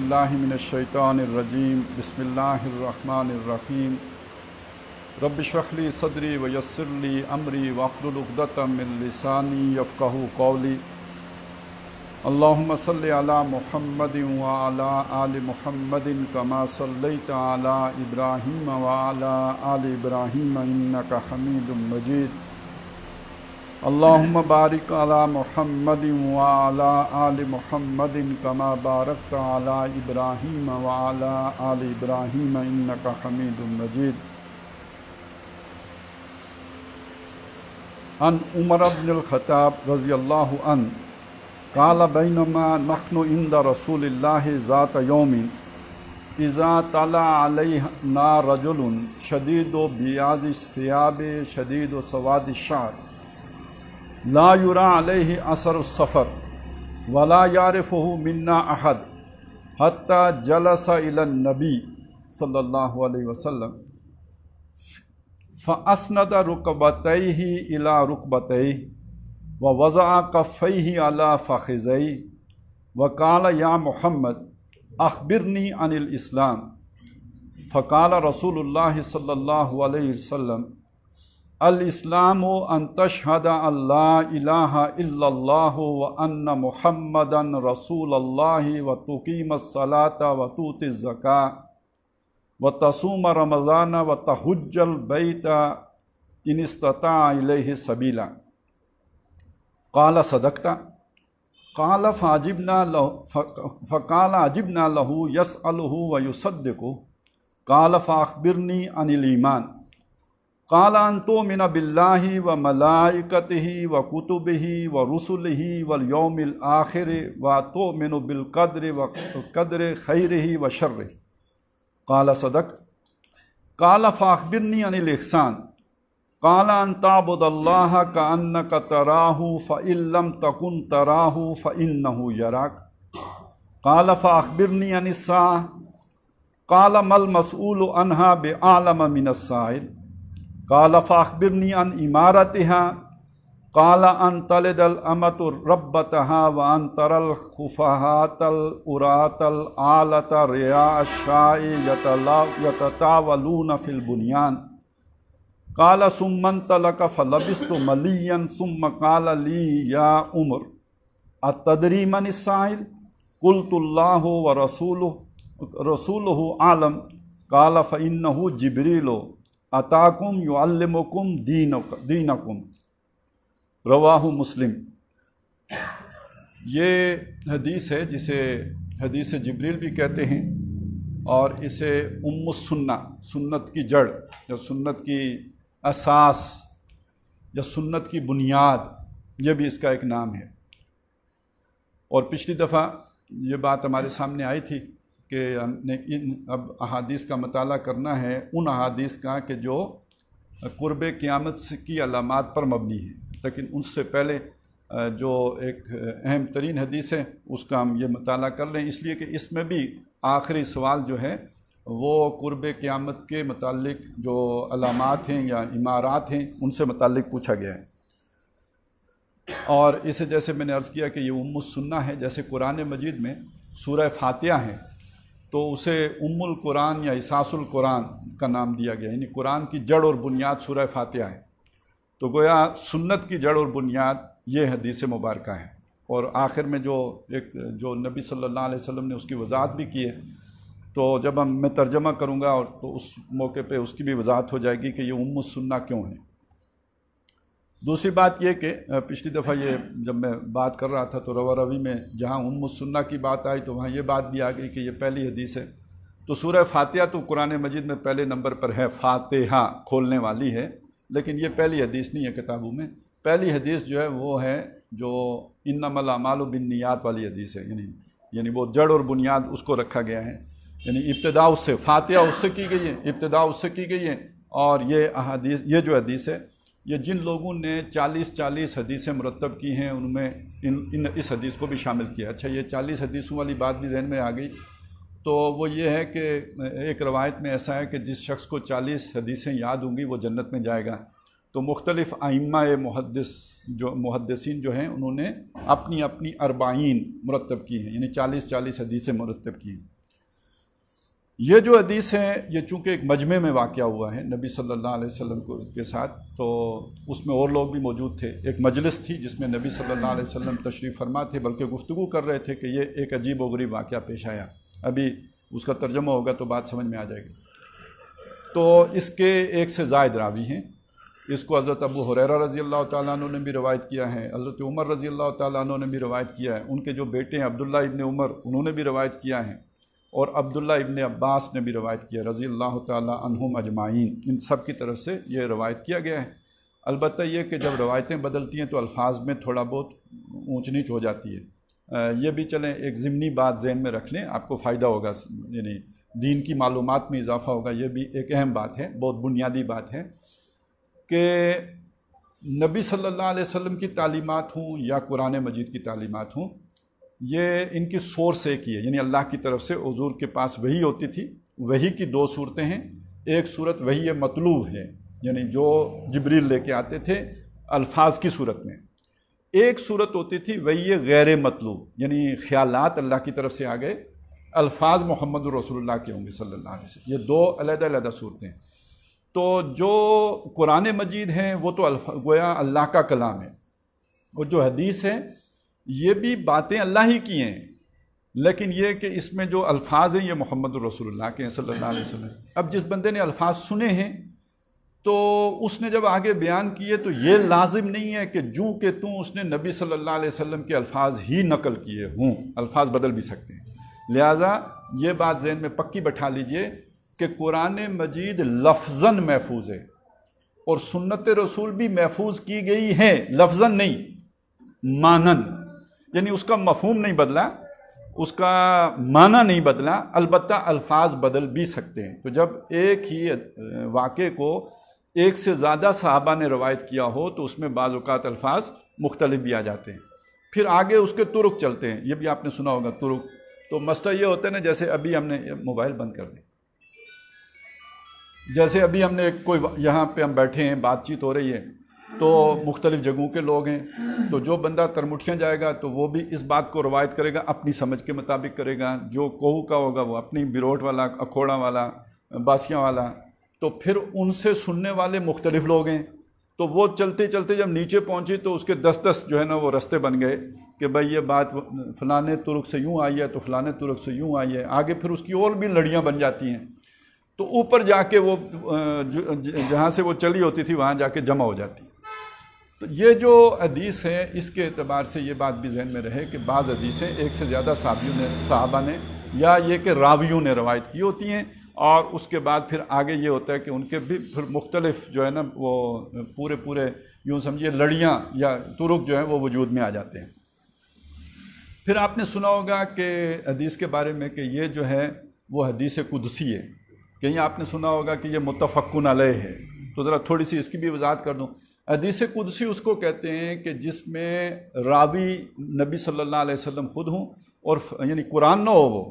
باللہ من الشیطان الرجیم بسم اللہ الرحمن الرحیم رب اشرح لی صدری ویسر لی امری واحلل عقدۃ من لسانی یفقہوا قولی اللہم صلی علی محمد وعلی آل محمد کما صلیت علی ابراہیم وعلی آل ابراہیم انک حمید مجید اللہم بارک علی محمد وعلی آل محمد کما بارکت علی ابراہیم وعلی آل ابراہیم انک حمید مجید۔ عن عمر بن الخطاب رضی اللہ عنہ قال بینما نحن عند رسول اللہ ذات یوم اذا طلع علینا رجل شدید بیاض الثیاب شدید سواد الشعر لا یری علیہ اثر السفر ولا یعرفہ منا احد حتی جلس الی النبی صلی اللہ علیہ وسلم فاسند رکبتیہ الی رکبتیہ ووضع کفیہ علی فخذیہ وقال یا محمد اخبرنی عن الاسلام فقال رسول اللہ صلی اللہ علیہ وسلم الاسلام ان تشہد ان لا الہ الا اللہ وان محمدا رسول اللہ وتقیم الصلاة وتؤتی الزکاة وتصوم رمضان وتحج البیت ان استطاع الیہ سبیلا قال صدقت قال فقال عجبنا له يسأله ويصدقه قال فاخبرنی عن الایمان قال ان تؤمن باللہ وملائکتہ وکتبہ ورسلہ والیوم الآخر وتؤمن بالقدر خیرہ وشرہ قال صدقت قال فاخبرنی عن الاحسان قال ان تعبد اللہ کأنک تراہ فإن لم تکن تراہ فإنہ یراک قال فاخبرنی عن الساعة قال ما المسؤول عنہا بأعلم من السائل قال فاخبرنی عن امارتها قال ان تلد الامۃ ربتها وان ترى الخفاة العراة العالة رعاء الشاء يتطاولون في البنيان قال ثم انطلق فلبثت مليا ثم قال لي يا عمر اتدري من السائل قلت الله ورسوله اعلم قال فإنه جبريل اتاکم یعلمکم دینکم رواہ مسلم۔ یہ حدیث ہے جسے حدیث جبریل بھی کہتے ہیں اور اسے ام السنہ، سنت کی جڑ یا سنت کی اساس یا سنت کی بنیاد، یہ بھی اس کا ایک نام ہے۔ اور پچھلی دفعہ یہ بات ہمارے سامنے آئی تھی کہ ہم نے اب احادیث کا مطالعہ کرنا ہے ان احادیث کا کہ جو قرب قیامت کی علامات پر مبنی ہے، لیکن ان سے پہلے جو ایک اہم ترین حدیث ہے اس کا ہم یہ مطالعہ کر لیں، اس لیے کہ اس میں بھی آخری سوال جو ہے وہ قرب قیامت کے متعلق جو علامات ہیں یا امارات ہیں ان سے متعلق پوچھا گیا ہے۔ اور اسے جیسے میں نے عرض کیا کہ یہ ام السنہ ہے، جیسے قرآن مجید میں سورہ فاتحہ ہے تو اسے ام القرآن یا اساس القرآن کا نام دیا گیا، یعنی قرآن کی جڑ اور بنیاد سورہ فاتحہ ہے۔ تو گویا سنت کی جڑ اور بنیاد یہ حدیث مبارکہ ہے۔ اور آخر میں جو نبی صلی اللہ علیہ وسلم نے اس کی وضاحت بھی کی ہے، تو جب میں ترجمہ کروں گا اور تو اس موقع پہ اس کی بھی وضاحت ہو جائے گی کہ یہ ام السنہ کیوں ہے۔ دوسری بات یہ کہ پچھلی دفعہ یہ جب میں بات کر رہا تھا تو روا روی میں جہاں ام السنہ کی بات آئی تو وہاں یہ بات بھی آ گئی کہ یہ پہلی حدیث ہے۔ تو سورہ فاتحہ تو قرآن مجید میں پہلے نمبر پر ہے، فاتحہ کھولنے والی ہے، لیکن یہ پہلی حدیث نہیں ہے کتابوں میں۔ پہلی حدیث جو ہے وہ ہے جو انما الاعمال بالنیات والی حدیث ہے، یعنی وہ جڑ اور بنیاد اس کو رکھا گیا ہے، یعنی ابتدا اس سے، فاتحہ اس سے کی گئی ہے، ابتدا اس سے کی گئی ہے۔ اور یہ جو حدیث ہے یہ جن لوگوں نے 40 حدیثیں مرتب کی ہیں ان میں اس حدیث کو بھی شامل کیا۔ اچھا، یہ 40 حدیثوں والی بات بھی ذہن میں آ گئی تو وہ یہ ہے کہ ایک روایت میں ایسا ہے کہ جس شخص کو 40 حدیثیں یاد ہوں گی وہ جنت میں جائے گا۔ تو مختلف ائمہ محدثین جو ہیں انہوں نے اپنی 40 مرتب کی ہیں، یعنی 40 حدیثیں مرتب کی ہیں۔ یہ جو حدیث ہے یہ چونکہ ایک مجمع میں واقعہ ہوا ہے نبی صلی اللہ علیہ وسلم کے ساتھ، تو اس میں اور لوگ بھی موجود تھے، ایک مجلس تھی جس میں نبی صلی اللہ علیہ وسلم تشریف فرما تھے، بلکہ گفتگو کر رہے تھے کہ یہ ایک عجیب و غریب واقعہ پیش آیا، ابھی اس کا ترجمہ ہوگا تو بات سمجھ میں آ جائے گی۔ تو اس کے ایک سے زائد راوی ہیں، اس کو حضرت ابو ہریرہ رضی اللہ تعالیٰ عنہ نے بھی روایت کیا ہے، حضرت عمر رضی اللہ تعالیٰ عنہ نے بھی روایت کیا ہے، ان کے جو بیٹے ہیں عبداللہ ابن عمر انہوں نے بھی روایت کیا ہے، اور عبداللہ ابن عباس نے بھی روایت کیا رضی اللہ تعالیٰ عنہم اجمعین، ان سب کی طرف سے یہ روایت کیا گیا ہے۔ البتہ یہ کہ جب روایتیں بدلتی ہیں تو الفاظ میں تھوڑا بہت اونچ نیچ ہو جاتی ہے، یہ بھی چلیں ایک ضمنی بات ذہن میں رکھ لیں، آپ کو فائدہ ہوگا، یعنی دین کی معلومات میں اضافہ ہوگا، یہ بھی ایک اہم بات ہے، بہت بنیادی بات ہے کہ نبی صلی اللہ علیہ وسلم کی تعلیمات ہوں یا قرآن مجید کی تعلیمات ہوں، یہ ان کی سورس ایک ہی ہے، یعنی اللہ کی طرف سے حضور کے پاس وحی ہوتی تھی۔ وحی کی دو صورتیں ہیں، ایک صورت وحی مطلوب ہے، یعنی جو جبریل لے کے آتے تھے الفاظ کی صورت میں، ایک صورت ہوتی تھی وحی غیر مطلوب، یعنی خیالات اللہ کی طرف سے آ گئے، الفاظ محمد رسول اللہ کے ہوں گے صلی اللہ علیہ وسلم، یہ دو علیحدہ علیحدہ صورتیں۔ تو جو قرآن مجید ہیں وہ تو گویا اللہ کا کلام ہے، اور جو حدیث ہے یہ بھی باتیں اللہ ہی کی ہیں، لیکن یہ کہ اس میں جو الفاظ ہیں یہ محمد رسول اللہ کے ہیں صلی اللہ علیہ وسلم۔ اب جس بندے نے الفاظ سنے ہیں تو اس نے جب آگے بیان کیے تو یہ لازم نہیں ہے کہ جو کہ اس نے نبی صلی اللہ علیہ وسلم کے الفاظ ہی نقل کیے ہوں، الفاظ بدل بھی سکتے ہیں۔ لہٰذا یہ بات ذہن میں پکی بٹھا لیجئے کہ قرآن مجید لفظاً محفوظ ہے، اور سنت رسول بھی محفوظ کی گئی ہے، لفظاً نہیں مانن، یعنی اس کا مفہوم نہیں بدلا، اس کا معنی نہیں بدلا، البتہ الفاظ بدل بھی سکتے ہیں۔ تو جب ایک ہی واقعے کو ایک سے زیادہ صحابہ نے روایت کیا ہو تو اس میں بعض اوقات الفاظ مختلف بھی آ جاتے ہیں، پھر آگے اس کے طرق چلتے ہیں، یہ بھی آپ نے سنا ہوگا طرق۔ تو مسئلہ یہ ہوتا ہے نا، جیسے ابھی ہم نے موبائل بند کر دیں، جیسے ابھی ہم نے کوئی یہاں پہ ہم بیٹھے ہیں، بات چیت ہو رہی ہے، تو مختلف جگہوں کے لوگ ہیں، تو جو بندہ ترمٹھیاں جائے گا تو وہ بھی اس بات کو روایت کرے گا، اپنی سمجھ کے مطابق کرے گا، جو کوہو کا ہوگا وہ اپنی بیروٹ والا، اکھوڑا والا، باسیاں والا، تو پھر ان سے سننے والے مختلف لوگ ہیں، تو وہ چلتے چلتے جب نیچے پہنچے تو اس کے 10 جو ہے نا وہ رستے بن گئے کہ بھائی یہ بات فلانے طرق سے یوں آئی ہے تو فلانے طرق سے یوں آئی ہے، آگے پھر اس کی اور بھی لڑیاں بن جاتی ہیں، تو اوپر جا کے وہ جہاں سے وہ چلی ہوتی تھی وہاں جا کے جمع ہو جاتی ہے۔ تو یہ جو حدیث ہے اس کے اعتبار سے یہ بات بھی ذہن میں رہے کہ بعض حدیثیں ایک سے زیادہ صحابہ نے یا یہ کہ راویوں نے روایت کی ہوتی ہیں، اور اس کے بعد پھر آگے یہ ہوتا ہے کہ ان کے بھی پھر مختلف جو ہے نا وہ پورے یوں سمجھیے لڑیاں یا طرق جو ہیں وہ وجود میں آ جاتے ہیں۔ پھر آپ نے سنا ہوگا کہ حدیث کے بارے میں کہ یہ جو ہے وہ حدیث قدسی ہے، کہیں آپ نے سنا ہوگا کہ یہ متفقن علیہ ہے، تو ذرا تھوڑی سی اس کی بھی وضاحت کر دوں۔ حدیث قدسی اس کو کہتے ہیں کہ جس میں راوی نبی صلی اللہ علیہ وسلم خود ہوں، اور یعنی قرآن نہ ہو، وہ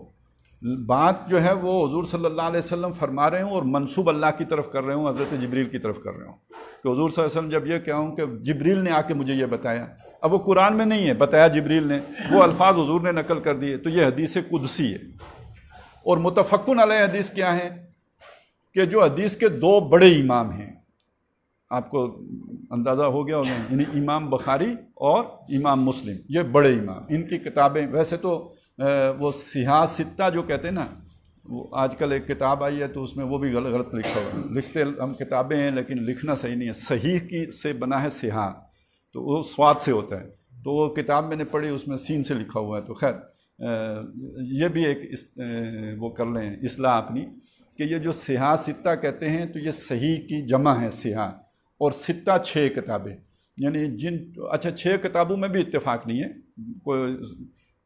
بات جو ہے وہ حضور صلی اللہ علیہ وسلم فرما رہے ہوں اور منسوب اللہ کی طرف کر رہے ہوں، حضرت جبریل کی طرف کر رہے ہوں، کہ حضور صلی اللہ علیہ وسلم جب یہ کہوں کہ جبریل نے آ کے مجھے یہ بتایا، اب وہ قرآن میں نہیں ہے، بتایا جبریل نے، وہ الفاظ حضور نے نقل کر دیے، تو یہ حدیث قدسی ہے۔ اور متفقن علیہ حدیث کیا ہے کہ جو حدیث کے 2 بڑے امام ہیں، آپ کو اندازہ ہو گیا ہوگا، یعنی امام بخاری اور امام مسلم، یہ بڑے امام، ان کی کتابیں ویسے تو وہ صحاح ستہ جو کہتے ہیں نا، وہ آج کل ایک کتاب آئی ہے تو اس میں وہ بھی غلط لکھا ہوا ہے، لکھتے ہم کتابیں ہیں لیکن لکھنا صحیح نہیں ہے، صحیح کی سے بنا ہے صحاح، تو وہ سواد سے ہوتا ہے، تو وہ کتاب میں نے پڑھی اس میں سین سے لکھا ہوا ہے، تو خیر یہ بھی ایک وہ کر لیں اصلاح اپنی، کہ یہ جو صحاح ستہ کہتے ہیں تو یہ صحیح کی جمع ہے صحاح، اور ستہ 6 کتابیں، یعنی اچھا 6 کتابوں میں بھی اتفاق نہیں ہے، کوئی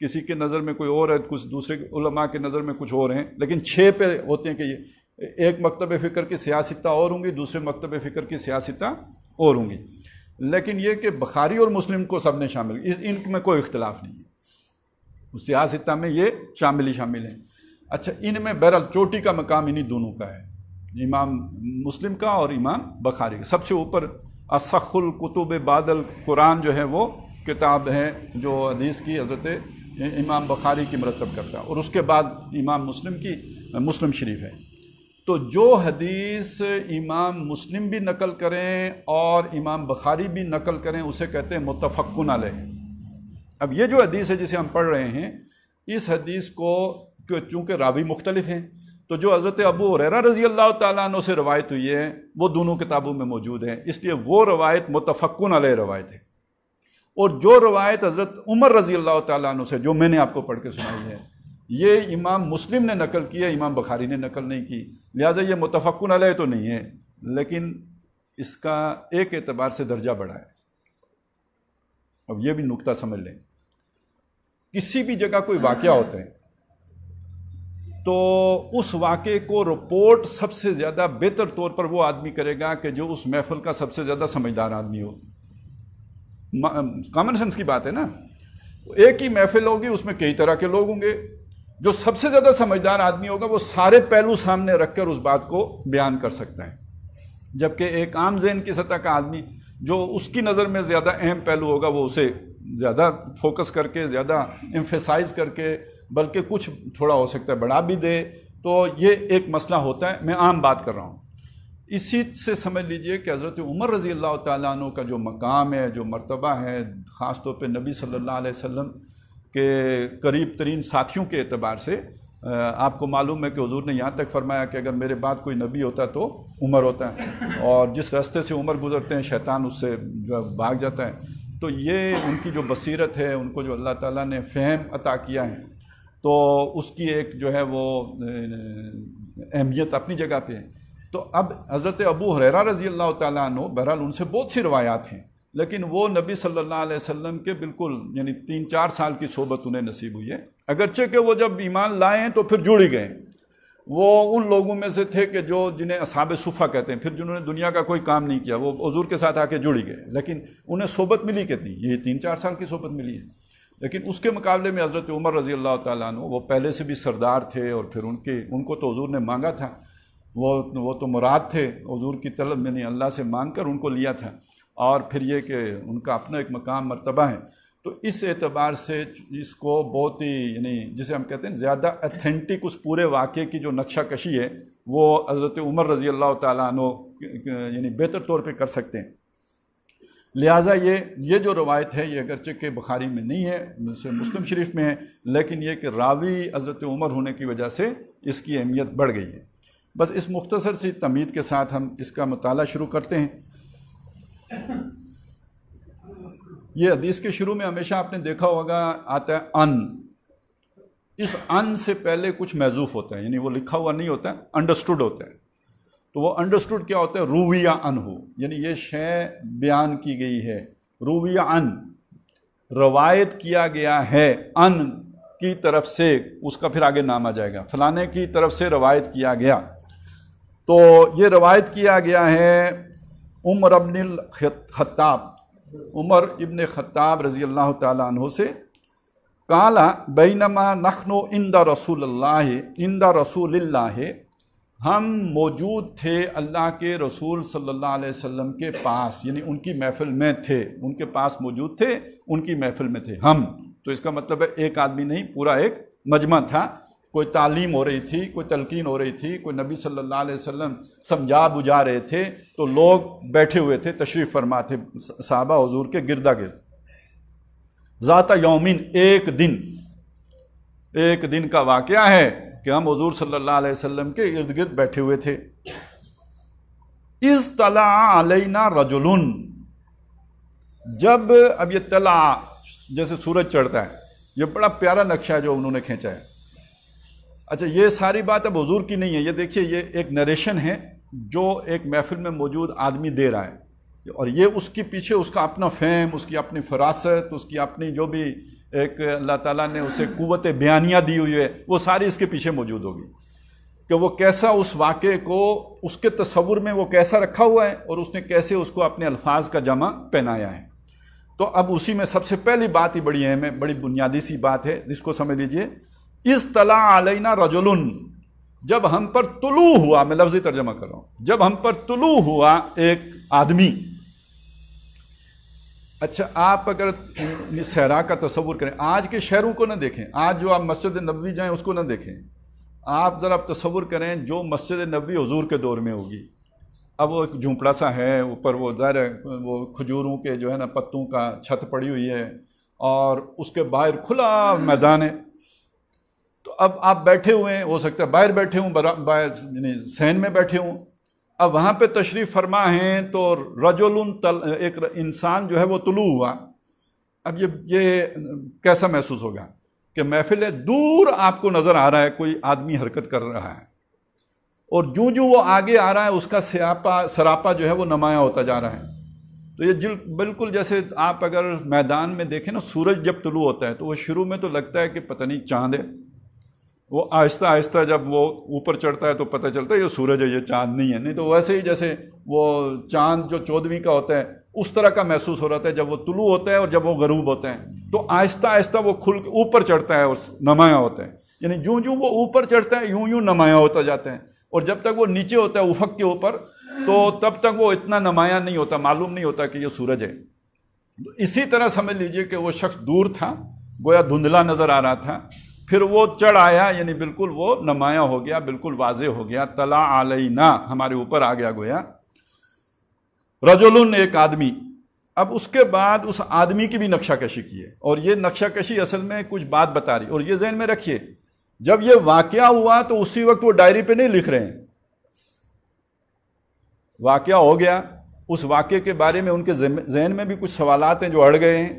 کسی کے نظر میں کوئی اور ہے، کچھ دوسرے علماء کے نظر میں کچھ اور ہیں، لیکن 6 پہ ہوتے ہیں کہ یہ ایک مکتب فکر کی صحاح ستہ اور ہوں گی، دوسرے مکتب فکر کی صحاح ستہ اور ہوں گی، لیکن یہ کہ بخاری اور مسلم کو سب نے شامل، ان میں کوئی اختلاف نہیں ہے، صحاح ستہ میں یہ شامل ہیں۔ اچھا ان میں بہرحال چوٹی کا مقام انہی دونوں کا ہے، امام مسلم کا اور امام بخاری کا، سب سے اوپر اصح الکتب بعد القرآن جو ہے وہ کتاب ہے جو حدیث کی حضرت امام بخاری کی مرتب کرتا ہے، اور اس کے بعد امام مسلم کی، مسلم شریف ہے۔ تو جو حدیث امام مسلم بھی نقل کریں اور امام بخاری بھی نقل کریں اسے کہتے ہیں متفقن علیہ۔ اب یہ جو حدیث ہے جسے ہم پڑھ رہے ہیں، اس حدیث کو چونکہ راوی مختلف ہیں، تو جو حضرت ابو ہریرہ رضی اللہ تعالیٰ عنہ سے روایت ہوئی ہے وہ دونوں کتابوں میں موجود ہیں، اس لیے وہ روایت متفقن علیہ روایت ہے۔ اور جو روایت حضرت عمر رضی اللہ تعالیٰ عنہ سے جو میں نے آپ کو پڑھ کے سنائی ہے، یہ امام مسلم نے نقل کی ہے، امام بخاری نے نقل نہیں کی، لہٰذا یہ متفقن علیہ تو نہیں ہے، لیکن اس کا ایک اعتبار سے درجہ بڑھا ہے۔ اب یہ بھی نکتہ سمجھ لیں، کسی بھی جگہ کوئی واقعہ ہوتا ہے تو اس واقعے کو رپورٹ سب سے زیادہ بہتر طور پر وہ آدمی کرے گا کہ جو اس محفل کا سب سے زیادہ سمجھدار آدمی ہو۔ کامن سینس کی بات ہے نا، ایک ہی محفل ہوگی، اس میں کئی طرح کے لوگ ہوں گے، جو سب سے زیادہ سمجھدار آدمی ہوگا وہ سارے پہلو سامنے رکھ کر اس بات کو بیان کر سکتا ہے، جبکہ ایک عام ذہن کی سطح کا آدمی جو اس کی نظر میں زیادہ اہم پہلو ہوگا وہ اسے زیادہ فوکس کر کے، زیادہ ایمفیسائز کر کے، بلکہ کچھ تھوڑا ہو سکتا ہے بڑھا بھی دے، تو یہ ایک مسئلہ ہوتا ہے۔ میں عام بات کر رہا ہوں۔ اسی سے سمجھ لیجئے کہ حضرت عمر رضی اللہ تعالیٰ عنہ کا جو مقام ہے، جو مرتبہ ہے، خاص طور پہ نبی صلی اللہ علیہ وسلم کے قریب ترین ساتھیوں کے اعتبار سے، آپ کو معلوم ہے کہ حضور نے یہاں تک فرمایا کہ اگر میرے بعد کوئی نبی ہوتا تو عمر ہوتا ہے، اور جس راستے سے عمر گزرتے ہیں شیطان اس سے جو بھاگ جاتا ہے۔ تو یہ ان کی جو بصیرت ہے، ان کو جو اللہ تعالیٰ نے فہم عطا کیا ہے، تو اس کی ایک جو ہے وہ اہمیت اپنی جگہ پہ ہے۔ تو اب حضرت ابو ہریرہ رضی اللہ تعالیٰ عنہ، بہرحال ان سے بہت سی روایات ہیں، لیکن وہ نبی صلی اللہ علیہ وسلم کے بالکل 3-4 سال کی صحبت انہیں نصیب ہوئی ہے، اگرچہ کہ وہ جب ایمان لائے ہیں تو پھر جڑ ہی گئے۔ وہ ان لوگوں میں سے تھے کہ جو جنہیں اصحاب صفہ کہتے ہیں، پھر جنہوں نے دنیا کا کوئی کام نہیں کیا، وہ حضور کے ساتھ آ کے جڑ ہی گئے، لیکن انہیں صحبت ملی کتنی؟ یہ 3-4 سال کی صحبت ملی ہے۔ لیکن اس کے مقابلے میں حضرت عمر رضی اللہ تعالیٰ عنہ، وہ پہلے سے بھی سردار تھے، اور پھر ان کو تو حضور نے مانگا تھا، وہ تو مراد تھے حضور کی طلب میں، نہیں اللہ سے مانگ کر ان کو لیا تھا، اور پھر یہ کہ ان کا اپنا ایک مقام مرتبہ ہے۔ تو اس اعتبار سے اس کو بہت ہی جسے ہم کہتے ہیں زیادہ ایتھینٹک اس پورے واقعے کی جو نقشہ کشی ہے وہ حضرت عمر رضی اللہ تعالیٰ عنہ بہتر طور پہ کر سکتے ہیں۔ لہٰذا یہ جو روایت ہے، یہ اگرچہ کہ بخاری میں نہیں ہے، مسلم شریف میں ہے، لیکن یہ کہ راوی حضرت عمر ہونے کی وجہ سے اس کی اہمیت بڑھ گئی ہے۔ بس اس مختصر سی تمہید کے ساتھ ہم اس کا مطالعہ شروع کرتے ہیں۔ یہ حدیث کے شروع میں ہمیشہ آپ نے دیکھا ہوگا آتا ہے ان، اس ان سے پہلے کچھ محذوف ہوتا ہے، وہ لکھا ہوا نہیں ہوتا ہے، انڈرسٹوڈ ہوتا ہے۔ تو وہ انڈرسٹوڈ کیا ہوتا ہے؟ رویہ عنہ، یہ شے بیان کی گئی ہے، رویہ ان، روایت کیا گیا ہے ان کی طرف سے، اس کا پھر آگے نام آ جائے گا، فلانے کی طرف سے روایت کیا گیا۔ تو یہ روایت کیا گیا ہے عمر ابن الخطاب، عمر ابن خطاب رضی اللہ تعالیٰ عنہ سے، قالا بینما نحن عند رسول اللہ، ہم موجود تھے اللہ کے رسول صلی اللہ علیہ وسلم کے پاس، ان کی محفل میں تھے، ان کے پاس موجود تھے، ان کی محفل میں تھے ہم۔ تو اس کا مطلب ہے ایک آدمی نہیں، پورا ایک مجمع تھا، کوئی تعلیم ہو رہی تھی، کوئی تلقین ہو رہی تھی، کوئی نبی صلی اللہ علیہ وسلم سمجھا بجھا رہے تھے، تو لوگ بیٹھے ہوئے تھے، تشریف فرما تھے صحابہ حضور کے گردا گرد۔ ذات یومین، ایک دن کا واقعہ ہے کہ ہم حضور صلی اللہ علیہ وسلم کے ارد گرد بیٹھے ہوئے تھے۔ اذ طلع علینا رجل، جب اب یہ طلع جیسے سورج چڑھتا ہے، یہ بڑا پیارا نقشہ ہے جو انہوں نے کھینچا ہے۔ اچھا، یہ ساری بات اب حضور کی نہیں ہے، یہ دیکھیے یہ ایک نریشن ہے جو ایک محفل میں موجود آدمی دے رہا ہے، اور یہ اس کے پیچھے اس کا اپنا فہم، اس کی اپنی فراست، اس کی اپنی جو بھی ایک اللہ تعالیٰ نے اسے قوت بیانیہ دی ہوئی ہے، وہ ساری اس کے پیچھے موجود ہوگی کہ وہ کیسا اس واقعے کو، اس کے تصور میں وہ کیسا رکھا ہوا ہے، اور اس نے کیسے اس کو اپنے الفاظ کا جمع پہنایا ہے۔ تو اب اسی میں سب سے پہلی بات ہی بڑی اہم ہے، بڑی بنیادی سی بات ہے، جس کو سمجھ لیجئے۔ اذ طلع علینا رجل، جب ہم پر طلوع ہوا، میں لفظی ترجمہ کر رہا ہوں، جب ہم پر طلوع ہوا ایک آدمی۔ اچھا، آپ اگر صحرا کا تصور کریں، آج کے شہروں کو نہ دیکھیں، آج جو آپ مسجد نبوی جائیں اس کو نہ دیکھیں، آپ ذرا تصور کریں جو مسجد نبوی حضور کے دور میں ہوگی، اب وہ ایک جھونپڑا سا ہے، اوپر وہ ظاہر ہے وہ کھجوروں کے جو ہے نا پتوں کا چھت پڑی ہوئی ہے، اور اس کے باہر کھلا میدان ہے. تو اب آپ بیٹھے ہوئے ہیں، ہو سکتا ہے باہر بیٹھے ہوں، باہر یعنی صحن میں بیٹھے ہوں. اب وہاں پہ تشریف فرما ہیں تو ایک انسان جو ہے وہ طلوع ہوا. اب یہ کیسا محسوس ہوگا کہ محفل دور آپ کو نظر آ رہا ہے کوئی آدمی حرکت کر رہا ہے، اور جو وہ آگے آ رہا ہے اس کا سراپا جو ہے وہ نمایاں ہوتا جا رہا ہے. تو یہ بالکل جیسے آپ اگر میدان میں دیکھیں نا، سورج جب طلوع ہوتا ہے تو وہ شروع میں تو لگتا ہے کہ پتہ نہیں چاند ہے، وہ آہستہ آہستہ جب وہ اوپر چڑھتا ہے تو پتہ چلتا ہے یہ سورج ہے، یہ چاند نہیں ہے. نہیں تو ویسے ہی جیسے وہ چاند جو 14ویں کا ہوتا ہے اس طرح کا محسوس ہو رہا ہے جب وہ طلوع ہوتا ہے اور جب وہ غروب ہوتا ہے. تو آہستہ آہستہ وہ کھل کے اوپر چڑھتا ہے اور نمایاں ہوتا ہے. یعنی جو وہ اوپر چڑھتا ہے یوں نمایاں ہوتا جاتا ہے، اور جب تک وہ نیچے ہوتا ہے افق کے اوپر تو تب تک وہ اتنا نمایاں نہیں ہوتا، معلوم نہیں ہوتا کہ یہ سورج ہے. تو اسی طرح سمجھ لیجئے کہ وہ شخص دور تھا، گویا دھندلا نظر آ رہا تھا، پھر وہ چڑھ آیا، یعنی بالکل وہ نمایاں ہو گیا، بالکل واضح ہو گیا. طلع علینا، ہمارے اوپر آ گیا گویا. رجل، ایک آدمی. اب اس کے بعد اس آدمی کی بھی نقشہ کشی کی ہے، اور یہ نقشہ کشی اصل میں کچھ بات بتا رہی. اور یہ ذہن میں رکھیے، جب یہ واقعہ ہوا تو اسی وقت وہ ڈائری پہ نہیں لکھ رہے ہیں. واقعہ ہو گیا، اس واقعے کے بارے میں ان کے ذہن میں بھی کچھ سوالات ہیں جو اڑ گئے ہیں،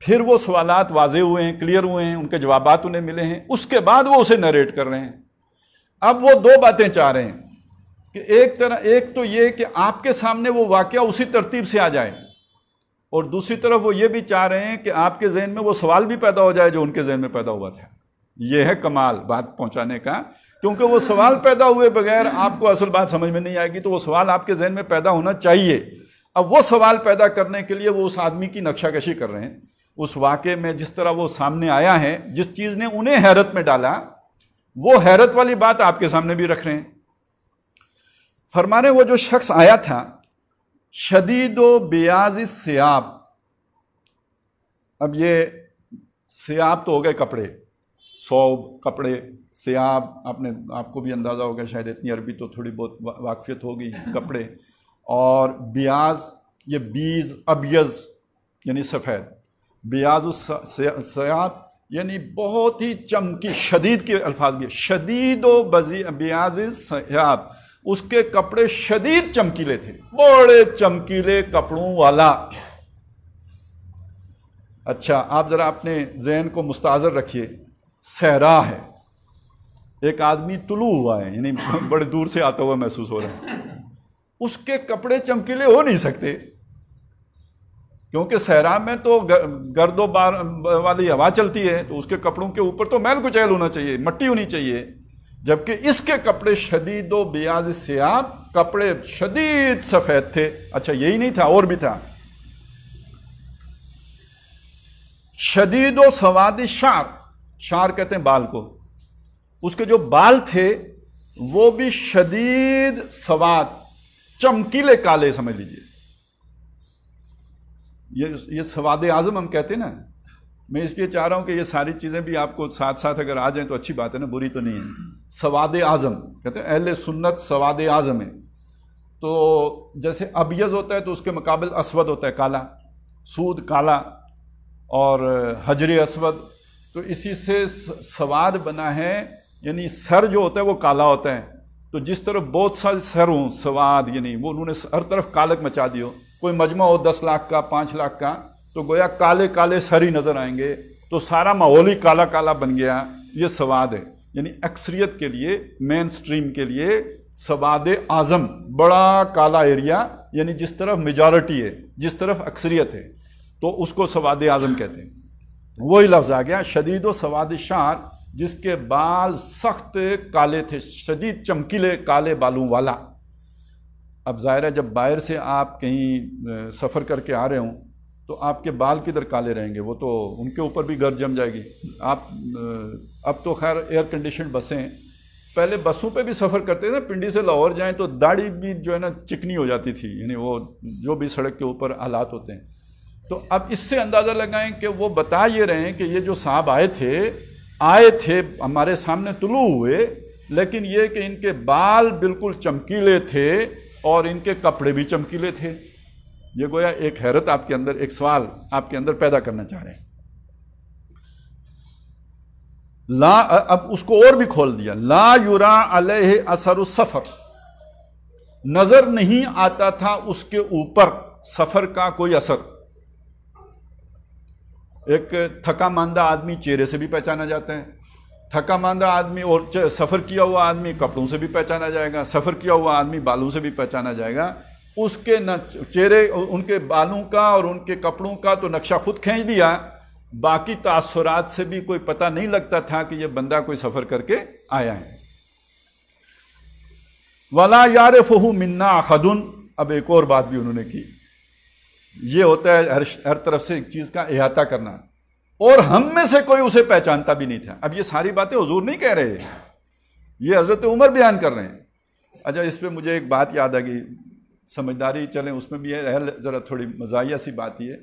پھر وہ سوالات واضح ہوئے ہیں، کلیئر ہوئے ہیں، ان کے جوابات انہیں ملے ہیں، اس کے بعد وہ اسے نریٹ کر رہے ہیں. اب وہ دو باتیں چاہ رہے ہیں کہ ایک تو یہ کہ آپ کے سامنے وہ واقعہ اسی ترتیب سے آ جائے، اور دوسری طرف وہ یہ بھی چاہ رہے ہیں کہ آپ کے ذہن میں وہ سوال بھی پیدا ہو جائے جو ان کے ذہن میں پیدا ہوا تھا. یہ ہے کمال بات پہنچانے کا، کیونکہ وہ سوال پیدا ہوئے بغیر آپ کو اصل بات سمجھ میں نہیں آئے گی. تو وہ سوال آپ کے ذہن میں پیدا ہونا چاہیے. اب وہ سوال پیدا کرنے کے لیے وہ اس آدمی کی نقشہ کشی کر رہے ہیں، اس واقعے میں جس طرح وہ سامنے آیا ہے، جس چیز نے انہیں حیرت میں ڈالا، وہ حیرت والی بات آپ کے سامنے بھی رکھ رہے ہیں. فرمانے وہ جو شخص آیا تھا، شدید و بیاض الثیاب. اب یہ ثیاب تو ہو گئے کپڑے، ثوب کپڑے، ثیاب آپ کو بھی اندازہ ہوگا، شاید اتنی عربی تو تھوڑی بہت واقفیت ہوگی، کپڑے. اور بیاض، یہ بیز، ابیض یعنی سفید، بیاض الثیاب یعنی بہت ہی چمکی، شدید کے الفاظ بھی، شدید و بیاض الثیاب، اس کے کپڑے شدید چمکیلے تھے، بڑے چمکیلے کپڑوں والا. اچھا، آپ ذرا اپنے ذہن کو مستحضر رکھیے، صحرا ہے، ایک آدمی طلوع ہوا ہے، یعنی بڑے دور سے آتا ہوا محسوس ہو رہا ہے. اس کے کپڑے چمکیلے ہو نہیں سکتے، کیونکہ صحرا میں تو گرد و بار والی ہوا چلتی ہے، تو اس کے کپڑوں کے اوپر تو میل کچیل ہونا چاہیے، مٹی ہونی چاہیے. جبکہ اس کے کپڑے شدید و بیاض الثیاب، کپڑے شدید سفید تھے. اچھا، یہی نہیں تھا، اور بھی تھا. شدید و سواد الشعر، شعر کہتے ہیں بال کو، اس کے جو بال تھے وہ بھی شدید سواد، چمکیلے کالے سمجھ لیجئے. یہ سواد اعظم ہم کہتے ہیں نا. میں اس لیے چاہ رہا ہوں کہ یہ ساری چیزیں بھی آپ کو ساتھ ساتھ اگر آ جائیں تو اچھی بات ہے نا، بری تو نہیں ہے. سواد اعظم کہتے ہیں، اہل سنت سواد اعظم ہے. تو جیسے ابیض ہوتا ہے تو اس کے مقابل اسود ہوتا ہے، کالا، سود کالا، اور حجر اسود. تو اسی سے سواد بنا ہے، یعنی سر جو ہوتا ہے وہ کالا ہوتا ہے. تو جس طرح بہت سارے سر ہوں سواد، یعنی وہ انہوں نے ہر طرف کالک مچا دی ہو. کوئی مجمع ہو 10 لاکھ کا، 5 لاکھ کا، تو گویا کالے کالے سر ہی نظر آئیں گے، تو سارا ماحول ہی کالا کالا بن گیا. یہ سواد ہے، یعنی اکثریت کے لیے، مین سٹریم کے لیے سواد اعظم، بڑا کالا ایریا، یعنی جس طرف میجارٹی ہے، جس طرف اکثریت ہے، تو اس کو سواد اعظم کہتے ہیں. وہی لفظ آ گیا شدید و سواد الشعر، جس کے بال سخت کالے تھے، شدید چمکیلے کالے بالوں والا. اب ظاہر ہے جب باہر سے آپ کہیں سفر کر کے آ رہے ہوں تو آپ کے بال کدھر کالے رہیں گے، وہ تو ان کے اوپر بھی گرد جم جائے گی. اب تو خیر ایئر کنڈیشن بسیں ہیں، پہلے بسوں پہ بھی سفر کرتے تھے، پنڈی سے لاہور جائیں تو داڑھی بھی جو ہے نا چکنی ہو جاتی تھی، یعنی وہ جو بھی سڑک کے اوپر حالات ہوتے ہیں. تو اب اس سے اندازہ لگائیں کہ وہ بتا یہ رہے ہیں کہ یہ جو صاحب آئے تھے آئے تھے ہمارے سامنے طلوع ہوئے، لیکن یہ کہ ان کے بال بالکل چمکیلے تھے اور ان کے کپڑے بھی چمکیلے تھے۔ یہ گویا ایک حیرت آپ کے اندر، ایک سوال آپ کے اندر پیدا کرنا چاہ رہے ہیں۔ لا، اب اس کو اور بھی کھول دیا، لا یرا علیہ اثر السفر، نظر نہیں آتا تھا اس کے اوپر سفر کا کوئی اثر۔ ایک تھکا ماندہ آدمی چہرے سے بھی پہچانا جاتا ہے، تھکا ماندہ آدمی اور سفر کیا ہوا آدمی کپڑوں سے بھی پہچانا جائے گا، سفر کیا ہوا آدمی بالوں سے بھی پہچانا جائے گا۔ اس کے نہ چہرے، ان کے بالوں کا اور ان کے کپڑوں کا تو نقشہ خود کھینچ دیا، باقی تاثرات سے بھی کوئی پتہ نہیں لگتا تھا کہ یہ بندہ کوئی سفر کر کے آیا ہے۔ وَلَا يَعْرِفُهُ مِنَّا أَحَدٌ، اب ایک اور بات بھی انہوں نے کی، یہ ہوتا ہے ہر طرف سے ایک چیز کا احاطہ کرنا، اور ہم میں سے کوئی اسے پہچانتا بھی نہیں تھا۔ اب یہ ساری باتیں حضور نہیں کہہ رہے، یہ حضرت عمر بیان کر رہے ہیں۔ اچھا، اس پہ مجھے ایک بات یاد آ گئی، سمجھداری چلیں اس میں بھی ہے، ذرا تھوڑی مزاحیہ سی بات یہ ہے،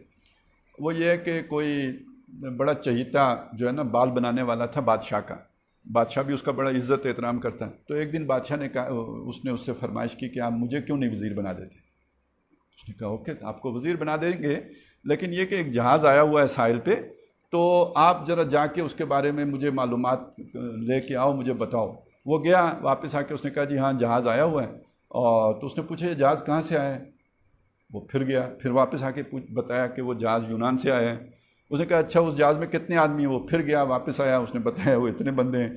وہ یہ ہے کہ کوئی بڑا چہیتا جو ہے نا بال بنانے والا تھا بادشاہ کا، بادشاہ بھی اس کا بڑا عزت احترام کرتا ہے۔ تو ایک دن بادشاہ نے کہا، اس نے اس سے فرمائش کی کہ آپ مجھے کیوں نہیں وزیر بنا دیتے؟ اس نے کہا اوکے، آپ کو وزیر بنا دیں گے، لیکن یہ کہ ایک جہاز آیا ہوا ہے ساحل پہ، تو آپ ذرا جا کے اس کے بارے میں مجھے معلومات لے کے آؤ، مجھے بتاؤ۔ وہ گیا، واپس آ کے اس نے کہا جی ہاں جہاز آیا ہوا ہے، اور تو اس نے پوچھا یہ جہاز کہاں سے آیا ہے؟ وہ پھر گیا، پھر واپس آ کے بتایا کہ وہ جہاز یونان سے آیا ہے۔ اس نے کہا اچھا اس جہاز میں کتنے آدمی ہیں؟ وہ پھر گیا، واپس آیا، اس نے بتایا وہ اتنے بندے ہیں۔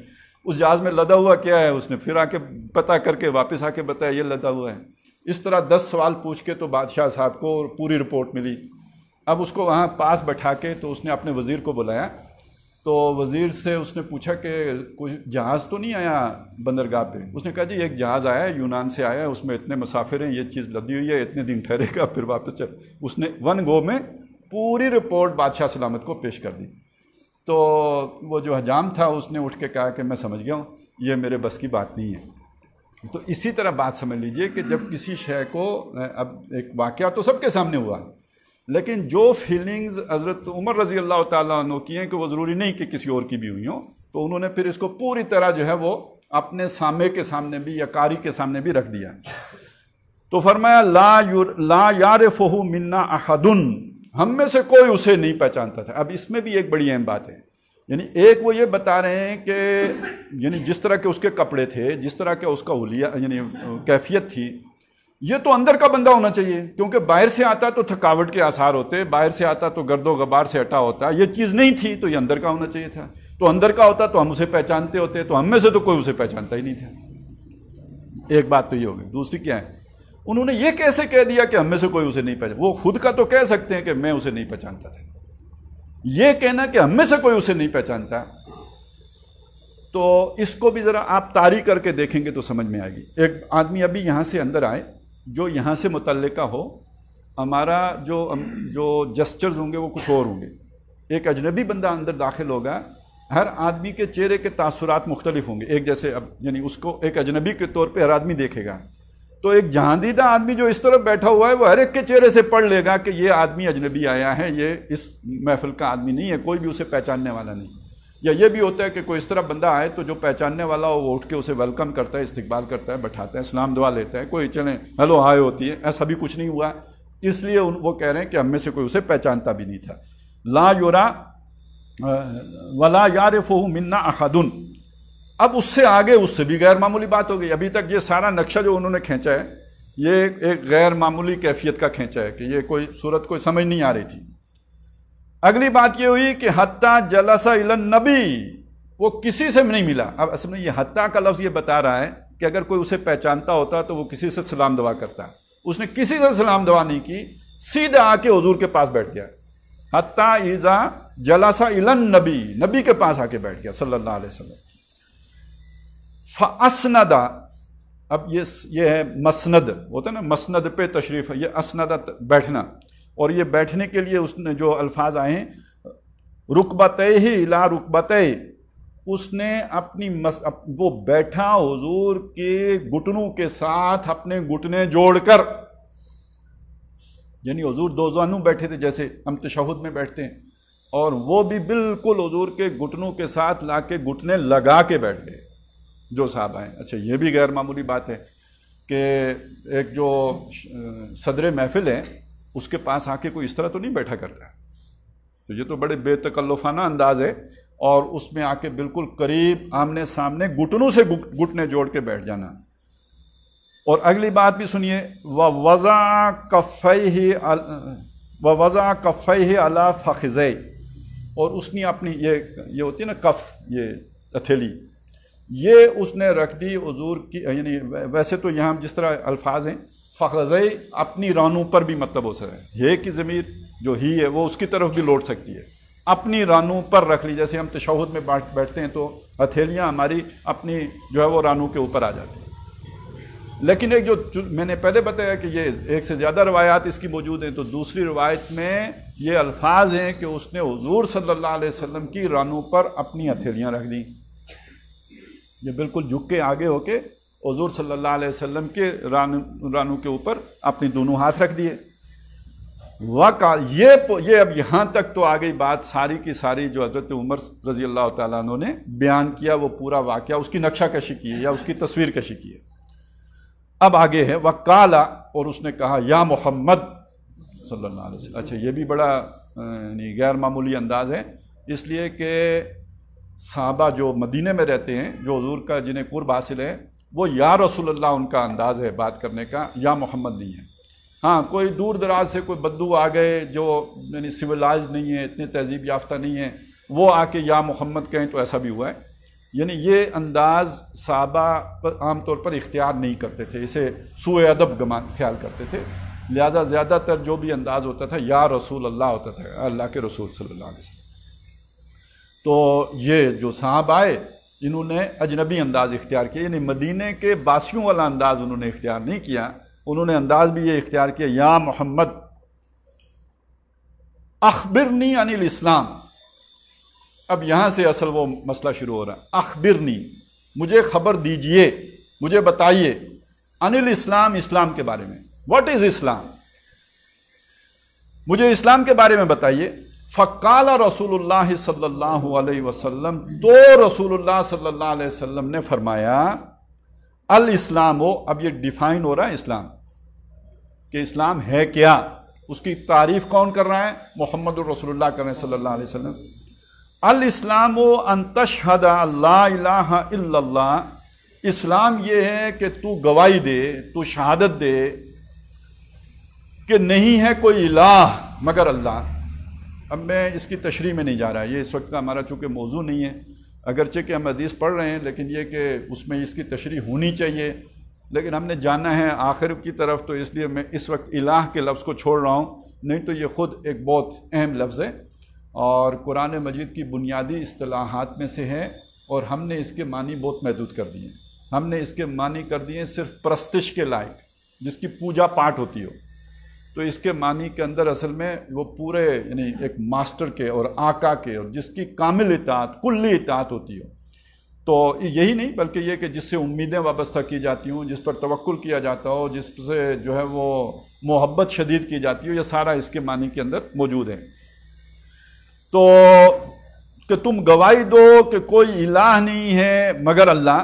اس جہاز میں لدا ہوا کیا ہے؟ اس نے پھر آ کے پتہ کر کے واپس آ کے بتایا یہ لدا ہوا ہے۔ اس طرح 10 سوال پوچھ کے تو بادشاہ صاحب کو پوری رپورٹ ملی۔ اب اس کو وہاں پاس بٹھا کے تو اس نے اپنے وزیر کو بلایا، تو وزیر سے اس نے پوچھا کہ کوئی جہاز تو نہیں آیا بندرگاہ پہ؟ اس نے کہا جی ایک جہاز آیا ہے، یونان سے آیا ہے، اس میں اتنے مسافر ہیں، یہ چیز لدی ہوئی ہے، اتنے دن ٹھہرے گا، پھر واپس چل۔ اس نے ون گو میں پوری رپورٹ بادشاہ سلامت کو پیش کر دی۔ تو وہ جو حجام تھا اس نے اٹھ کے کہا کہ میں سمجھ گیا ہوں، یہ میرے بس کی بات نہیں ہے۔ تو اسی طرح بات سمجھ لیجئے کہ جب کسی شے کو، اب ایک واقعہ تو سب کے سامنے ہوا، لیکن جو فیلنگز حضرت عمر رضی اللہ تعالیٰ عنہ کی ہیں کہ وہ ضروری نہیں کہ کسی اور کی بھی ہوئی ہوں، تو انہوں نے پھر اس کو پوری طرح جو ہے وہ اپنے سامع کے سامنے بھی یا قاری کے سامنے بھی رکھ دیا۔ تو فرمایا لا یعرفہ منا احد، ہم میں سے کوئی اسے نہیں پہچانتا تھا۔ اب اس میں بھی ایک بڑی اہم بات ہے، یعنی ایک وہ یہ بتا رہے ہیں کہ یعنی جس طرح کے اس کے کپڑے تھے، جس طرح کے اس کا حلیہ یعنی کیفیت تھی، یہ تو اندر کا بندہ ہونا چاہیے، کیونکہ باہر سے آتا تو تھکاوٹ کے آثار ہوتے، باہر سے آتا تو گرد و غبار سے ہٹا ہوتا، یہ چیز نہیں تھی تو یہ اندر کا ہونا چاہیے تھا۔ تو اندر کا ہوتا تو ہم اسے پہچانتے ہوتے، تو ہم میں سے تو کوئی اسے پہچانتا ہی نہیں تھا۔ ایک بات تو یہ ہوگی۔ دوسری کیا ہے، انہوں نے یہ کیسے کہہ دیا کہ ہم میں سے کوئی اسے نہیں پہچانتا؟ وہ خود کا تو کہہ سکتے ہیں کہ میں اسے نہیں پہچانتا تھا، یہ کہنا کہ ہم میں سے کوئی اسے نہیں پہچانتا، تو اس کو بھی ذرا آپ طاری کر کے دیکھیں گے تو سمجھ میں آئے گی۔ ایک آدمی ابھی یہاں سے اندر آئے جو یہاں سے متعلقہ ہو، ہمارا جو جسچرز ہوں گے وہ کچھ اور ہوں گے۔ ایک اجنبی بندہ اندر داخل ہوگا، ہر آدمی کے چہرے کے تاثرات مختلف ہوں گے، ایک جیسے اب یعنی اس کو ایک اجنبی کے طور پہ ہر آدمی دیکھے گا، تو ایک جہاندیدہ آدمی جو اس طرف بیٹھا ہوا ہے وہ ہر ایک کے چہرے سے پڑھ لے گا کہ یہ آدمی اجنبی آیا ہے، یہ اس محفل کا آدمی نہیں ہے، کوئی بھی اسے پہچاننے والا نہیں۔ یا یہ بھی ہوتا ہے کہ کوئی اس طرح بندہ آئے تو جو پہچاننے والا ہو وہ اٹھ کے اسے ویلکم کرتا ہے، استقبال کرتا ہے، بٹھاتا ہے، سلام دعا لیتا ہے، کوئی چلیں ہیلو ہائے ہوتی ہے، ایسا بھی کچھ نہیں ہوا۔ اس لیے وہ کہہ رہے ہیں کہ ہم میں سے کوئی اسے پہچانتا بھی نہیں تھا۔ لا یرا ولا یعرفہ منا احد، اب اس سے آگے اس سے بھی غیر معمولی بات ہو گئی۔ ابھی تک یہ سارا نقشہ جو انہوں نے کھینچا ہے یہ ایک غیر معمولی کیفیت کا کھینچا ہے کہ یہ کوئی صورت کوئی سمجھ نہیں آ رہی تھی۔ اگلی بات یہ ہوئی کہ حتی جلس الی النبی، وہ کسی سے نہیں ملا۔ اب اصل میں یہ حتی کا لفظ یہ بتا رہا ہے کہ اگر کوئی اسے پہچانتا ہوتا تو وہ کسی سے سلام دعا کرتا، اس نے کسی سے سلام دعا نہیں کی، سیدھے آ کے حضور کے پاس بیٹھ گیا۔ حتی اذا جلس الی النبی، نبی کے پاس آ کے بیٹھ گیا صلی اللہ علیہ وسلم۔ فاسند، اب یہ ہے مسند، ہوتا ہے نا مسند پہ تشریف ہے، یہ اسند بیٹھنا، اور یہ بیٹھنے کے لیے اس نے جو الفاظ آئے ہیں رکبتیہ الی رکبتیہ، اس نے اپنی وہ بیٹھا حضور کے گھٹنوں کے ساتھ اپنے گھٹنے جوڑ کر، یعنی حضور دو زانوں بیٹھے تھے جیسے ہم تشہد میں بیٹھتے ہیں، اور وہ بھی بالکل حضور کے گھٹنوں کے ساتھ لا کے گھٹنے لگا کے بیٹھ گئے جو صحابہ ہیں۔ اچھا یہ بھی غیر معمولی بات ہے کہ ایک جو صدر محفل ہے اس کے پاس آ کے کوئی اس طرح تو نہیں بیٹھا کرتا، تو یہ تو بڑے بے تکلفانہ انداز ہے، اور اس میں آ کے بالکل قریب آمنے سامنے گھٹنوں سے گھٹنے جوڑ کے بیٹھ جانا۔ اور اگلی بات بھی سنیے، وَوَضَعَ كَفَّيْهِ عَلَى فَخِذَيْهِ، اور اس نے اپنی یہ ہوتی ہے نا کف، یہ ہتھیلی، یہ اس نے رکھ دی حضور کی، یعنی ویسے تو یہاں جس طرح الفاظ ہیں فخذی اپنی رانوں پر بھی مطلب ہو سکتا ہے، یہ کی ضمیر جو ہی ہے وہ اس کی طرف بھی لوٹ سکتی ہے، اپنی رانوں پر رکھ لی، جیسے ہم تشہد میں بیٹھتے ہیں تو ہتھیلیاں ہماری اپنی جو ہے وہ رانوں کے اوپر آ جاتی ہیں۔ لیکن ایک جو میں نے پہلے بتایا کہ یہ ایک سے زیادہ روایات اس کی موجود ہیں، تو دوسری روایت میں یہ الفاظ ہیں کہ اس نے حضور صلی اللہ علیہ وسلم کی رانوں پر اپنی ہتھیلیاں رکھ دیں، یہ بالکل جھک کے آگے ہو کے حضور صلی اللہ علیہ وسلم کے رانوں کے اوپر اپنی دونوں ہاتھ رکھ دیے۔ یہ اب یہاں تک تو آ گئی بات ساری کی ساری جو حضرت عمر رضی اللہ تعالیٰ عنہ نے بیان کیا، وہ پورا واقعہ، اس کی نقشہ کشی کی ہے یا اس کی تصویر کشی کی ہے۔ اب آگے ہے وَقَالَ، اور اس نے کہا یا محمد صلی اللہ علیہ وسلم۔ اچھا یہ بھی بڑا یعنی غیر معمولی انداز ہے، اس لیے کہ صحابہ جو مدینے میں رہتے ہیں، جو حضور کا جنہیں قرب حاصل ہے، وہ یا رسول اللہ ان کا انداز ہے بات کرنے کا، یا محمد نہیں ہے۔ ہاں کوئی دور دراز سے کوئی بدو آ گئے جو یعنی سویلائز نہیں ہے، اتنے تہذیب یافتہ نہیں ہے، وہ آ کے یا محمد کہیں تو ایسا بھی ہوا ہے۔ یعنی یہ انداز صحابہ عام طور پر اختیار نہیں کرتے تھے، اسے سوء ادب خیال کرتے تھے، لہٰذا زیادہ تر جو بھی انداز ہوتا تھا یا رسول اللہ ہوتا تھا، اللہ کے رسول صلی اللہ علیہ وسلم۔ تو یہ جو صحابہ آئے انہوں نے اجنبی انداز اختیار کیا، یعنی مدینے کے باسیوں والا انداز انہوں نے اختیار نہیں کیا، انہوں نے انداز بھی یہ اختیار کیا یا محمد اخبرنی عن الاسلام۔ اب یہاں سے اصل وہ مسئلہ شروع ہو رہا ہے، اخبرنی، مجھے خبر دیجئے، مجھے بتائیے، عن الاسلام، اسلام کے بارے میں، واٹ از اسلام، مجھے اسلام کے بارے میں بتائیے۔ فقال رسول اللہ صلی اللہ علیہ وسلم، تو رسول اللہ صلی اللہ علیہ وسلم نے فرمایا الاسلام، اب یہ ڈیفائن ہو رہا ہے اسلام کہ اسلام ہے کیا، اس کی تعریف کون کر رہا ہے؟ محمد الرسول اللہ کر رہے ہیں صلی اللہ علیہ وسلم۔ الاسلام ان تشہد لا الہ الا اللہ، اسلام یہ ہے کہ تو گواہی دے، تو شہادت دے کہ نہیں ہے کوئی الہ مگر اللہ۔ اب میں اس کی تشریح میں نہیں جا رہا، یہ اس وقت کا ہمارا چونکہ موضوع نہیں ہے، اگرچہ کہ ہم حدیث پڑھ رہے ہیں، لیکن یہ کہ اس میں اس کی تشریح ہونی چاہیے، لیکن ہم نے جانا ہے آخر کی طرف، تو اس لیے میں اس وقت الہ کے لفظ کو چھوڑ رہا ہوں، نہیں تو یہ خود ایک بہت اہم لفظ ہے اور قرآن مجید کی بنیادی اصطلاحات میں سے ہے، اور ہم نے اس کے معنی بہت محدود کر دیے ہیں۔ ہم نے اس کے معنی کر دیے صرف پرستش کے لائق، جس کی پوجا پاٹ ہوتی ہو، تو اس کے معنی کے اندر اصل میں وہ پورے یعنی ایک ماسٹر کے اور آقا کے اور جس کی کامل اطاعت، کلی اطاعت ہوتی ہو، تو یہی نہیں بلکہ یہ کہ جس سے امیدیں وابستہ کی جاتی ہوں، جس پر توکل کیا جاتا ہو، جس سے جو ہے وہ محبت شدید کی جاتی ہو، یہ سارا اس کے معنی کے اندر موجود ہے۔ تو کہ تم گواہی دو کہ کوئی الہ نہیں ہے مگر اللہ،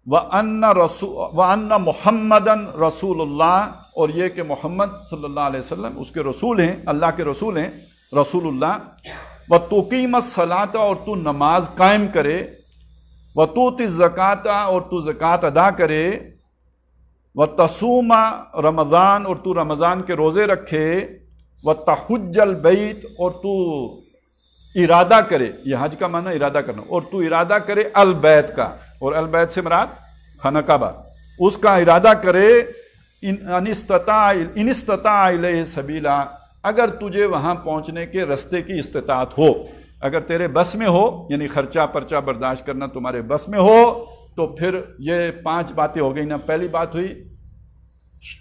وَأَنَّ مُحَمَّدًا رسول اللہ، اور یہ کہ محمد صلی اللہ علیہ وسلم اس کے رسول ہیں، اللہ کے رسول ہیں، رسول اللہ۔ وَتُقِيمَ الصَّلَاةَ، اور تو نماز قائم کرے، وَتُؤْتِ الزَّكَاةَ، اور تو زکوٰۃ ادا کرے، وَتَصُومَ رمضان، اور تو رمضان کے روزے رکھے، وَتَحُجَّ الْبَيْتَ، اور تو ارادہ کرے، یہ حج کا معنی ارادہ کرنا، اور تو ارادہ کرے البیت کا، اور البیت سے مراد خانہ کعبہ، اس کا ارادہ کرے، ان استطاع الیہ سبیلا، اگر تجھے وہاں پہنچنے کے رستے کی استطاعت ہو، اگر تیرے بس میں ہو، یعنی خرچہ پرچہ برداشت کرنا تمہارے بس میں ہو، تو پھر یہ 5 باتیں ہو گئی نا۔ پہلی بات ہوئی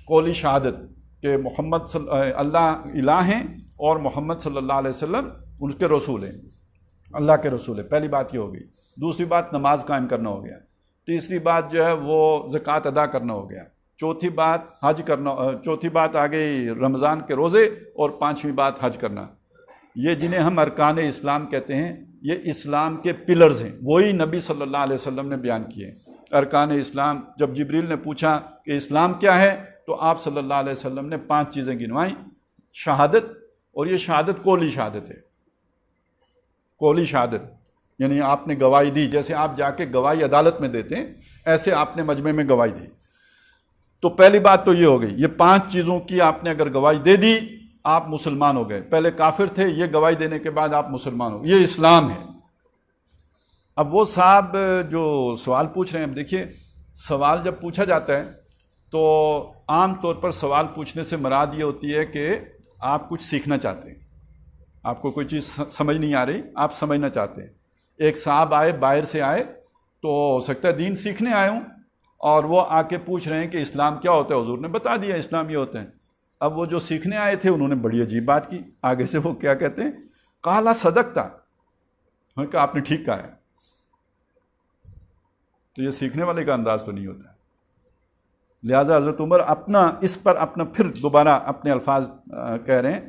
قولی شہادت کہ محمد اللہ الہ ہیں اور محمد صلی اللہ علیہ وسلم ان کے رسول ہیں، اللہ کے رسول ہیں، پہلی بات یہ ہو گئی۔ دوسری بات نماز قائم کرنا ہو گیا، تیسری بات جو ہے وہ زکوٰۃ ادا کرنا ہو گیا، چوتھی بات حج کرنا، چوتھی بات آ گئی رمضان کے روزے، اور 5ویں بات حج کرنا۔ یہ جنہیں ہم ارکان اسلام کہتے ہیں، یہ اسلام کے پلرز ہیں، وہی نبی صلی اللہ علیہ وسلم نے بیان کیے ہیں۔ ارکان اسلام، جب جبریل نے پوچھا کہ اسلام کیا ہے تو آپ صلی اللہ علیہ وسلم نے 5 چیزیں گنوائیں۔ شہادت، اور یہ شہادت قولی شہادت ہے، قولی شہادت یعنی آپ نے گواہی دی، جیسے آپ جا کے گواہی عدالت میں دیتے ہیں ایسے آپ نے مجمع میں گواہی دی۔ تو پہلی بات تو یہ ہو گئی، یہ 5 چیزوں کی آپ نے اگر گواہی دے دی آپ مسلمان ہو گئے۔ پہلے کافر تھے، یہ گواہی دینے کے بعد آپ مسلمان ہو گئے، یہ اسلام ہے۔ اب وہ صاحب جو سوال پوچھ رہے ہیں، اب دیکھیے سوال جب پوچھا جاتا ہے تو عام طور پر سوال پوچھنے سے مراد یہ ہوتی ہے کہ آپ کچھ سیکھنا چاہتے ہیں، آپ کو کوئی چیز سمجھ نہیں آ رہی، آپ سمجھنا چاہتے ہیں۔ ایک صاحب آئے، باہر سے آئے، تو ہو سکتا ہے دین سیکھنے آئے ہوں، اور وہ آ کے پوچھ رہے ہیں کہ اسلام کیا ہوتا ہے، حضور نے بتا دیا اسلام یہ ہوتا ہے۔ اب وہ جو سیکھنے آئے تھے انہوں نے بڑی عجیب بات کی، آگے سے وہ کیا کہتے ہیں، قال صدقت، انہوں نے کہا آپ نے ٹھیک کہا ہے۔ تو یہ سیکھنے والے کا انداز تو نہیں ہوتا ہے۔ لہٰذا حضرت عمر اس پر اپنا پھر دوبارہ اپنے الفاظ کہہ رہے ہیں،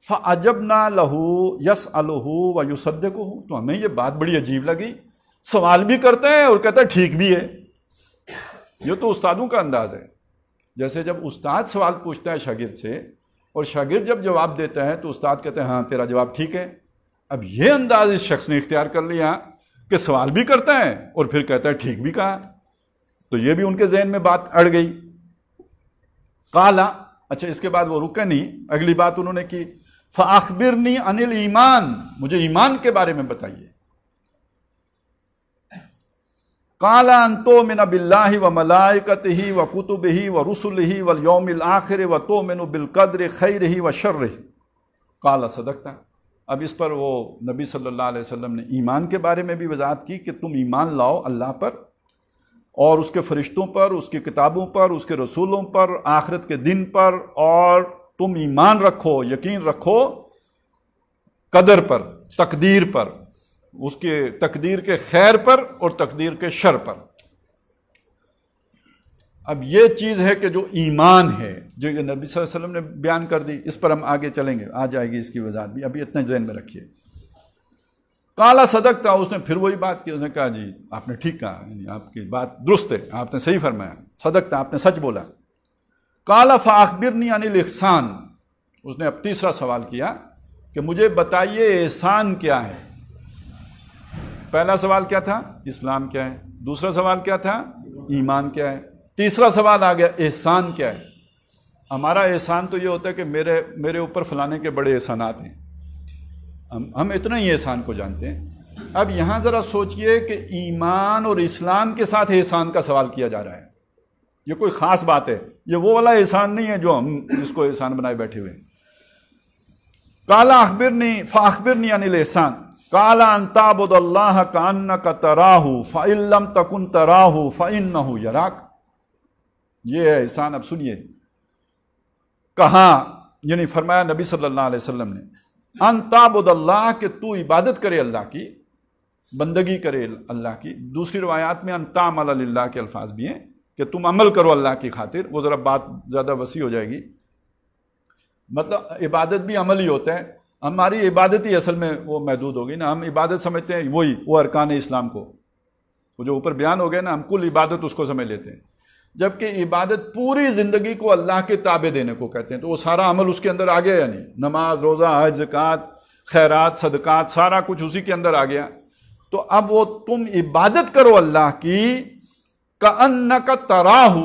فَعَجَبْنَا لَهُ يَسْأَلُهُ وَيُصَدِّقُهُ، تو ہمیں یہ بات بڑی عجیب لگی، سوال بھی کرتے ہیں اور کہتا ہے ٹھیک بھی ہے۔ یہ تو استادوں کا انداز ہے، جیسے جب استاد سوال پوچھتا ہے شاگرد سے اور شاگرد جب جواب دیتا ہے تو استاد کہتے ہیں ہاں تیرا جواب ٹھیک ہے۔ اب یہ انداز اس شخص نے اختیار کر لیا کہ سوال بھی کرتا ہے اور پھر کہتا ہے ٹھیک بھی کہا، تو یہ بھی ان کے ذہن میں بات اڑ گئی۔ قالا، اچھا اس کے بعد وہ رکے نہیں، اگلی بات انہوں نے کی، فَأَخْبِرْنِي عَنِ الْإِيمَانِ، مجھے ایمان کے بارے میں بتائیے۔ قَالَ أَن تُؤْمِنَ بِاللَّهِ وَمَلَائِكَتِهِ وَكُتُبِهِ وَرُسُلِهِ وَالْيَوْمِ الْآخِرِ وَتُؤْمِنُ بِالْقَدْرِ خَيْرِهِ وَشَرِّهِ قَالَ صَدَقْتَ۔ اب اس پر وہ نبی صلی اللہ علیہ وسلم نے ایمان کے بارے میں بھی وضاحت کی کہ تم ایمان لاؤ اللہ پر اور اس کے فرشتوں پر، اس کی کتابوں پر، اس کے رسولوں پر، آخرت کے دن پر، اور تم ایمان رکھو، یقین رکھو قدر پر، تقدیر پر، اس کے تقدیر کے خیر پر اور تقدیر کے شر پر۔ اب یہ چیز ہے کہ جو ایمان ہے، جو یہ نبی صلی اللہ علیہ وسلم نے بیان کر دی، اس پر ہم آگے چلیں گے، آ جائے گی اس کی وضاحت بھی، ابھی اتنا ذہن میں رکھیے۔ قال صدقت، اس نے پھر وہی بات کی، اس نے کہا جی آپ نے ٹھیک کہا، یعنی آپ کی بات درست ہے، آپ نے صحیح فرمایا، صدقت، آپ نے سچ بولا۔ قال فاخبرنی عن الاحسان، اس نے اب تیسرا سوال کیا کہ مجھے بتائیے احسان کیا ہے۔ پہلا سوال کیا تھا؟ اسلام کیا ہے۔ دوسرا سوال کیا تھا؟ ایمان کیا ہے۔ تیسرا سوال آ گیا احسان کیا ہے۔ ہمارا احسان تو یہ ہوتا ہے کہ میرے اوپر فلانے کے بڑے احسانات ہیں، ہم اتنا ہی احسان کو جانتے ہیں۔ اب یہاں ذرا سوچئے کہ ایمان اور اسلام کے ساتھ احسان کا سوال کیا جا رہا ہے، یہ کوئی خاص بات ہے، یہ وہ والا احسان نہیں ہے جو ہم اس کو احسان بنائے بیٹھے ہوئے ہیں۔ قال فاخبرنی عن الاحسان قال ان تعبد اللہ کانک تراہ فإن لم تکن تراہ فإنہ یراک۔ یہ ہے احسان۔ اب سنیے، کہاں یعنی فرمایا نبی صلی اللہ علیہ وسلم نے ان تعبد اللہ، کہ تو عبادت کرے اللہ کی، بندگی کرے اللہ کی۔ دوسری روایات میں ان تعمل للہ کے الفاظ بھی ہیں کہ تم عمل کرو اللہ کی خاطر، وہ ذرا بات زیادہ وسیع ہو جائے گی۔ مطلب عبادت بھی عمل ہی ہوتا ہے، ہماری عبادت ہی اصل میں وہ محدود ہوگی نا، ہم عبادت سمجھتے ہیں وہ ارکان اسلام کو، وہ جو اوپر بیان ہو گیا نا، ہم کل عبادت اس کو سمجھ لیتے ہیں، جبکہ عبادت پوری زندگی کو اللہ کے تابع دینے کو کہتے ہیں۔ تو وہ سارا عمل اس کے اندر آ گیا، یعنی نماز، روزہ، حج، زکوٰۃ، خیرات، صدقات، سارا کچھ اسی کے اندر آ گیا۔ تو اب وہ تم عبادت کرو اللہ کی کأنک تراہ،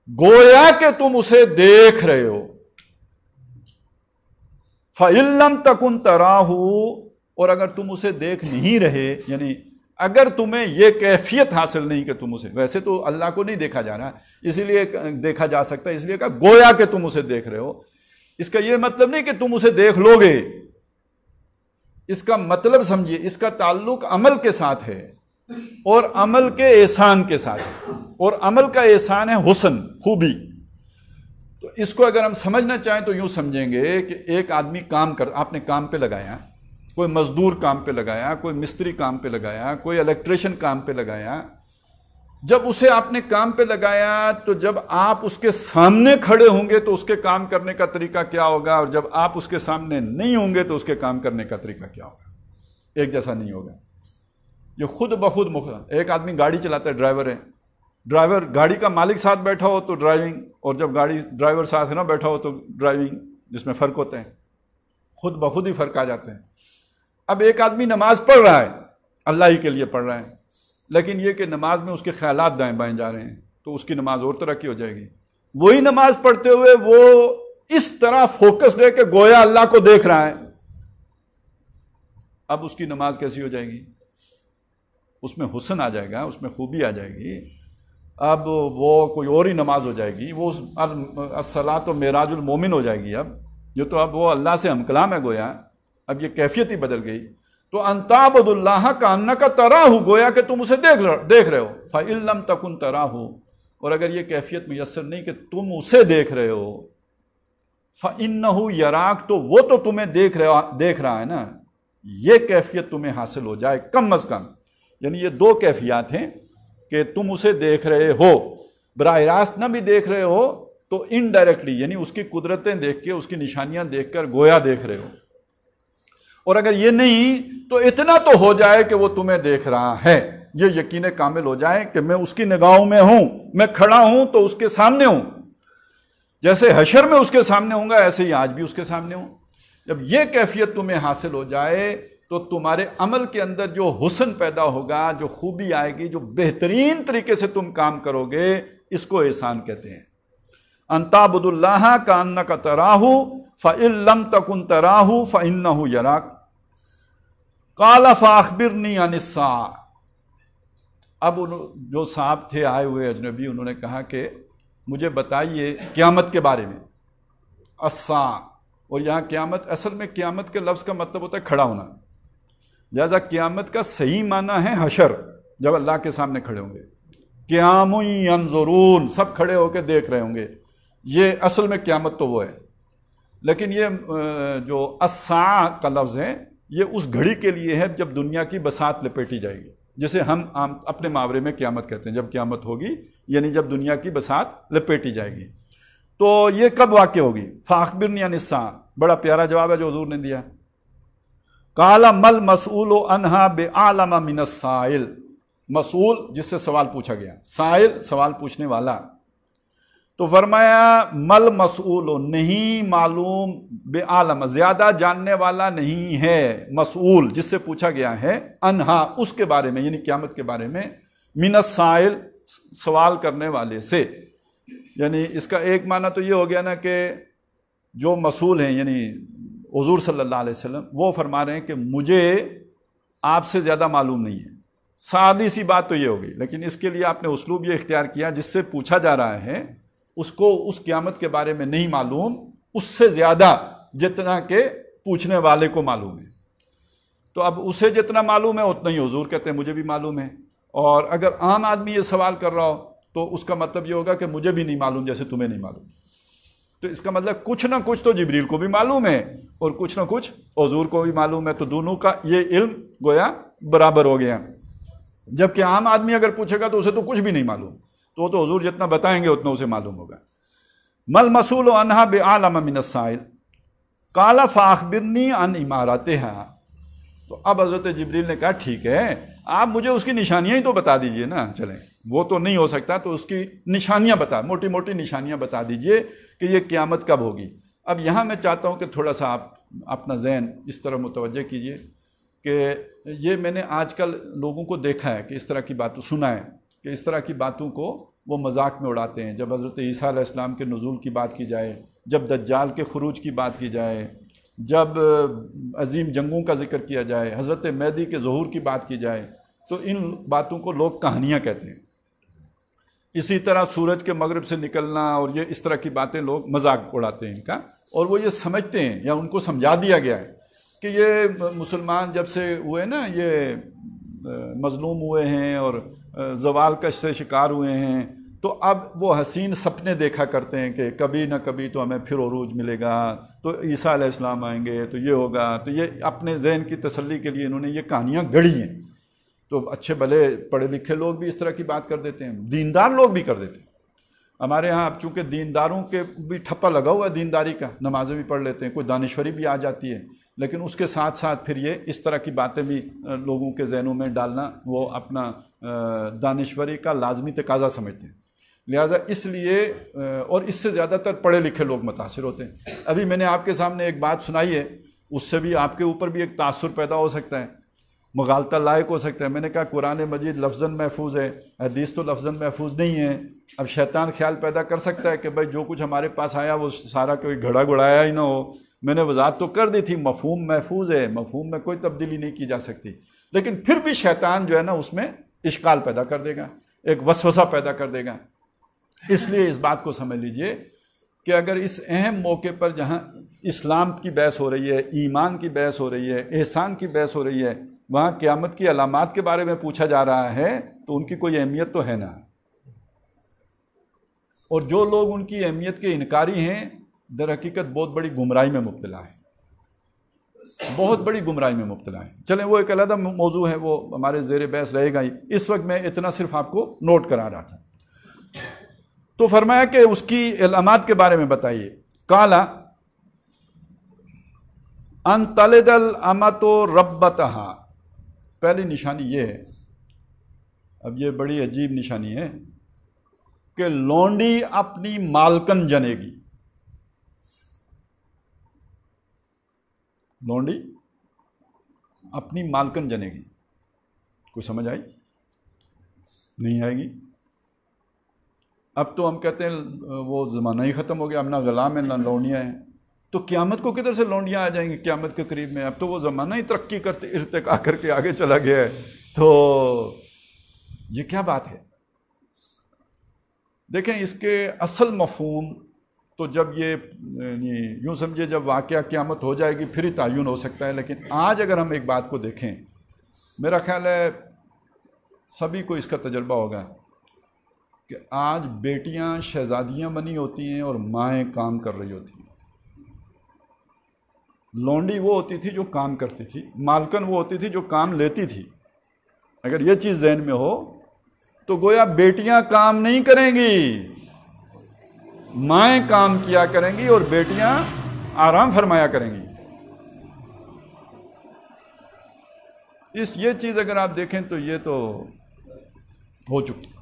گویا کہ تم اسے دیکھ رہے ہو۔ فَإِن لَمْ تَكُنْ تَرَاهُ، اور اگر تم اسے دیکھ نہیں رہے، یعنی اگر تمہیں یہ کیفیت حاصل نہیں کہ تم اسے، ویسے تو اللہ کو نہیں دیکھا جا رہا، اسی لیے دیکھا جا سکتا ہے، اس لیے کہا گویا کہ تم اسے دیکھ رہے ہو۔ اس کا یہ مطلب نہیں کہ تم اسے دیکھ لو گے، اس کا مطلب سمجھیے، اس کا تعلق عمل کے ساتھ ہے اور عمل کے احسان کے ساتھ ہے، اور عمل کا احسان ہے حسن، خوبی۔ تو اس کو اگر ہم سمجھنا چاہیں تو یوں سمجھیں گے کہ ایک آدمی آپ نے کام پہ لگایا، کوئی مزدور کام پہ لگایا، کوئی مستری کام پہ لگایا، کوئی الیکٹریشین کام پہ لگایا، جب اسے آپ نے کام پہ لگایا تو جب آپ اس کے سامنے کھڑے ہوں گے تو اس کے کام کرنے کا طریقہ کیا ہوگا، اور جب آپ اس کے سامنے نہیں ہوں گے تو اس کے کام کرنے کا طریقہ کیا ہوگا، ایک جیسا نہیں ہوگا۔ یہ خود بخود ایک آدمی گاڑی چلاتا ہے، ڈرائیور ہے، ڈرائیور گاڑی کا مالک ساتھ بیٹھا ہو تو ڈرائیونگ، اور جب گاڑی ڈرائیور ساتھ نہ بیٹھا ہو تو ڈرائیونگ، جس میں فرق ہوتا ہے، خود بخود ہی فرق آ جاتے ہیں۔ اب ایک آدمی نماز پڑھ رہا ہے، اللہ ہی کے لیے پڑھ رہا ہے، لیکن یہ کہ نماز میں اس کے خیالات دائیں بائیں جا رہے ہیں تو اس کی نماز اور طرح کی ہو جائے گی۔ وہی نماز پڑھتے ہوئے وہ اس طرح فوکس رہے کہ گویا اللہ کو دیکھ رہا ہے، اب اس کی نماز کیسی ہو جائے گی؟ اس میں حسن آ جائے گا، اس میں خوبی آ جائے گی، اب وہ کوئی اور ہی نماز ہو جائے گی، وہ الصلاۃ و معراج المومن ہو جائے گی۔ اب یہ تو اب وہ اللہ سے ہم کلام ہے گویا، اب یہ کیفیت ہی بدل گئی۔ تو ان تعبد اللہ کانک تراہ، گویا کہ تم اسے دیکھ رہے ہو، فإن لم تکن تراہ، اور اگر یہ کیفیت میسر نہیں کہ تم اسے دیکھ رہے ہو، فإنہ یراک، تو وہ تو تمہیں دیکھ رہا ہے نا، یہ کیفیت تمہیں حاصل ہو جائے کم از کم۔ یعنی یہ دو کیفیات ہیں کہ تم اسے دیکھ رہے ہو، براہ راست نہ بھی دیکھ رہے ہو تو انڈائریکٹلی، یعنی اس کی قدرتیں دیکھ کے، اس کی نشانیاں دیکھ کر گویا دیکھ رہے ہو، اور اگر یہ نہیں تو اتنا تو ہو جائے کہ وہ تمہیں دیکھ رہا ہے، یہ یقین کامل ہو جائے کہ میں اس کی نگاہوں میں ہوں، میں کھڑا ہوں تو اس کے سامنے ہوں، جیسے حشر میں اس کے سامنے ہوں گا ایسے ہی آج بھی اس کے سامنے ہوں۔ جب یہ کیفیت تمہیں حاصل ہو جائے تو تمہارے عمل کے اندر جو حسن پیدا ہوگا، جو خوبی آئے گی، جو بہترین طریقے سے تم کام کرو گے، اس کو احسان کہتے ہیں۔ ان تعبد اللہ کانک تراہ فإن لم تکن تراہ فإنہ یراک۔ قال فاخبرنی عن الساعہ، اب جو صاحب تھے آئے ہوئے اجنبی، انہوں نے کہا کہ مجھے بتائیے قیامت کے بارے میں، الساعہ، اور یہاں قیامت، اصل میں قیامت کے لفظ کا مطلب ہوتا ہے کھڑا ہونا، لہذا قیامت کا صحیح معنی ہے حشر، جب اللہ کے سامنے کھڑے ہوں گے، قیام ینظرون، سب کھڑے ہو کے دیکھ رہے ہوں گے، یہ اصل میں قیامت تو وہ ہے۔ لیکن یہ جو الساعہ کا لفظ ہے یہ اس گھڑی کے لیے ہے جب دنیا کی بساط لپیٹی جائے گی، جسے ہم اپنے محاورے میں قیامت کہتے ہیں، جب قیامت ہوگی یعنی جب دنیا کی بساط لپیٹی جائے گی۔ تو یہ کب واقع ہوگی؟ فاخبرنی عن الساعہ، بڑا پیارا جواب ہے جو حضور نے دیا۔ قال مل مسئول عنہا بعالم من السائل، مسئول جس سے سوال پوچھا گیا، سائل سوال پوچھنے والا، تو فرمایا مل مسئول، نہیں معلوم، بعالم زیادہ جاننے والا نہیں ہے، مسئول جس سے پوچھا گیا ہے، انہا اس کے بارے میں، یعنی قیامت کے بارے میں، من السائل سوال کرنے والے سے۔ یعنی اس کا ایک معنی تو یہ ہو گیا نا کہ جو مسئول ہیں یعنی حضور صلی اللہ علیہ وسلم، وہ فرما رہے ہیں کہ مجھے آپ سے زیادہ معلوم نہیں ہے، سادی سی بات تو یہ ہوگی، لیکن اس کے لیے آپ نے اسلوب یہ اختیار کیا جس سے پوچھا جا رہا ہے اس کو اس قیامت کے بارے میں نہیں معلوم، اس سے زیادہ جتنا کہ پوچھنے والے کو معلوم ہے۔ تو اب اسے جتنا معلوم ہے اتنا ہی حضور کہتے ہیں مجھے بھی معلوم ہے، اور اگر عام آدمی یہ سوال کر رہا ہو تو اس کا مطلب یہ ہوگا کہ مجھے بھی نہیں معلوم جیسے تمہیں نہیں معلوم۔ تو اس کا مطلب کچھ نہ کچھ تو جبریل کو بھی معلوم ہے اور کچھ نہ کچھ حضور کو بھی معلوم ہے، تو دونوں کا یہ علم گویا برابر ہو گیا۔ جبکہ عام آدمی اگر پوچھے گا تو اسے تو کچھ بھی نہیں معلوم، تو وہ تو حضور جتنا بتائیں گے اتنا اسے معلوم ہوگا۔ مل مسئول عنہا بعالم من السائل قال فاخبرنی عن امارتہا، تو اب حضرت جبریل نے کہا ٹھیک ہے آپ مجھے اس کی نشانیاں ہی تو بتا دیجئے نا، چلیں وہ تو نہیں ہو سکتا تو اس کی نشانیاں بتا، موٹی موٹی نشانیاں بتا دیجئے کہ یہ قیامت کب ہوگی۔ اب یہاں میں چاہتا ہوں کہ تھوڑا سا آپ اپنا ذہن اس طرح متوجہ کیجئے کہ یہ میں نے آج کل لوگوں کو دیکھا ہے کہ اس طرح کی باتوں سنا ہے کہ اس طرح کی باتوں کو وہ مذاق میں اڑاتے ہیں۔ جب حضرت عیسیٰ علیہ السلام کے نزول کی بات کی جائے، جب دجال کے خروج کی بات کی جائے، جب عظیم جنگوں کا ذکر کیا جائے، حضرت مہدی کے ظہور کی بات کی جائے، تو ان باتوں کو لوگ کہانیاں کہتے ہیں۔ اسی طرح سورج کے مغرب سے نکلنا اور یہ اس طرح کی باتیں لوگ مذاق اڑاتے ہیں ان کا، اور وہ یہ سمجھتے ہیں یا ان کو سمجھا دیا گیا ہے کہ یہ مسلمان جب سے ہوئے نا، یہ مظلوم ہوئے ہیں اور زوال کش سے شکار ہوئے ہیں، تو اب وہ حسین سپنے دیکھا کرتے ہیں کہ کبھی نہ کبھی تو ہمیں پھر عروج ملے گا، تو عیسیٰ علیہ السلام آئیں گے تو یہ ہوگا، تو یہ اپنے ذہن کی تسلی کے لیے انہوں نے یہ کہانیاں گڑھی ہیں۔ تو اچھے بھلے پڑھے لکھے لوگ بھی اس طرح کی بات کر دیتے ہیں، دیندار لوگ بھی کر دیتے ہیں۔ ہمارے ہاں اب چونکہ دینداروں کے بھی ٹھپا لگا ہوا ہے دینداری کا، نمازیں بھی پڑھ لیتے ہیں، کوئی دانشوری بھی آ جاتی ہے، لیکن اس کے ساتھ ساتھ پھر یہ اس طرح کی باتیں بھی لوگوں کے ذہنوں میں ڈالنا وہ اپنا دانشوری کا لازمی تقاضا سمجھتے ہیں۔ لہٰذا اس لیے اور اس سے زیادہ تر پڑھے لکھے لوگ متاثر ہوتے ہیں۔ ابھی میں نے آپ کے سامنے ایک بات سنائی ہے، اس سے بھی آپ کے اوپر بھی ایک تاثر پیدا ہو سکتا ہے، مغالطہ لائق ہو سکتا ہے۔ میں نے کہا قرآن مجید لفظاً محفوظ ہے، حدیث تو لفظاً محفوظ نہیں ہے۔ اب شیطان خیال پیدا کر سکتا ہے کہ بھائی جو کچھ ہمارے پاس آیا وہ سارا کوئی گھڑا گڑایا ہی نہ ہو۔ میں نے وضاحت تو کر دی تھی، مفہوم محفوظ ہے، مفہوم میں کوئی تبدیلی نہیں کی جا سکتی، لیکن پھر بھی شیطان جو ہے نا اس میں اشکال پیدا کر دے گا، ایک وسوسہ پیدا کر دے گا۔ اس لیے اس بات کو سمجھ لیجئے کہ اگر اس اہم موقع پر جہاں اسلام کی بحث ہو رہی ہے، ایمان کی بحث ہو رہی ہے، احسان کی بحث ہو رہی ہے، وہاں قیامت کی علامات کے بارے میں پوچھا جا رہا ہے تو ان کی کوئی اہمیت تو ہے نا۔ اور جو لوگ ان کی اہمیت کے انکاری ہیں در حقیقت بہت بڑی گمراہی میں مبتلا ہے، بہت بڑی گمراہی میں مبتلا ہے۔ چلیں وہ ایک علیحدہ موضوع ہے، وہ ہمارے زیر بحث رہے گا ہی، اس وقت میں اتنا صرف آپ کو نوٹ کرا رہا تھا۔ تو فرمایا کہ اس کی علامات کے بارے میں بتائیے۔ قالا ان تلد الامۃ ربتہا، پہلی نشانی یہ ہے، اب یہ بڑی عجیب نشانی ہے کہ لونڈی اپنی مالکن جنے گی۔ لونڈی اپنی مالکن جنے گی، کوئی سمجھ آئی؟ نہیں آئے گی۔ اب تو ہم کہتے ہیں وہ زمانہ ہی ختم ہو گیا، اب نہ غلام ہیں نہ لونڈیاں ہیں، تو قیامت کو کدھر سے لونڈیاں آ جائیں گی قیامت کے قریب میں؟ اب تو وہ زمانہ ہی ترقی کرتے ارتقا کر کے آگے چلا گیا ہے، تو یہ کیا بات ہے؟ دیکھیں اس کے اصل مفہوم تو جب یہ یوں سمجھے جب واقعہ قیامت ہو جائے گی پھر ہی تعین ہو سکتا ہے، لیکن آج اگر ہم ایک بات کو دیکھیں، میرا خیال ہے سبھی کو اس کا تجربہ ہوگا کہ آج بیٹیاں شہزادیاں بنی ہوتی ہیں اور مائیں کام کر رہی ہوتی ہیں۔ لونڈی وہ ہوتی تھی جو کام کرتی تھی، مالکن وہ ہوتی تھی جو کام لیتی تھی۔ اگر یہ چیز ذہن میں ہو تو گویا بیٹیاں کام نہیں کریں گی، مائیں کام کیا کریں گی اور بیٹیاں آرام فرمایا کریں گی۔ یہ چیز اگر آپ دیکھیں تو یہ تو ہو چکی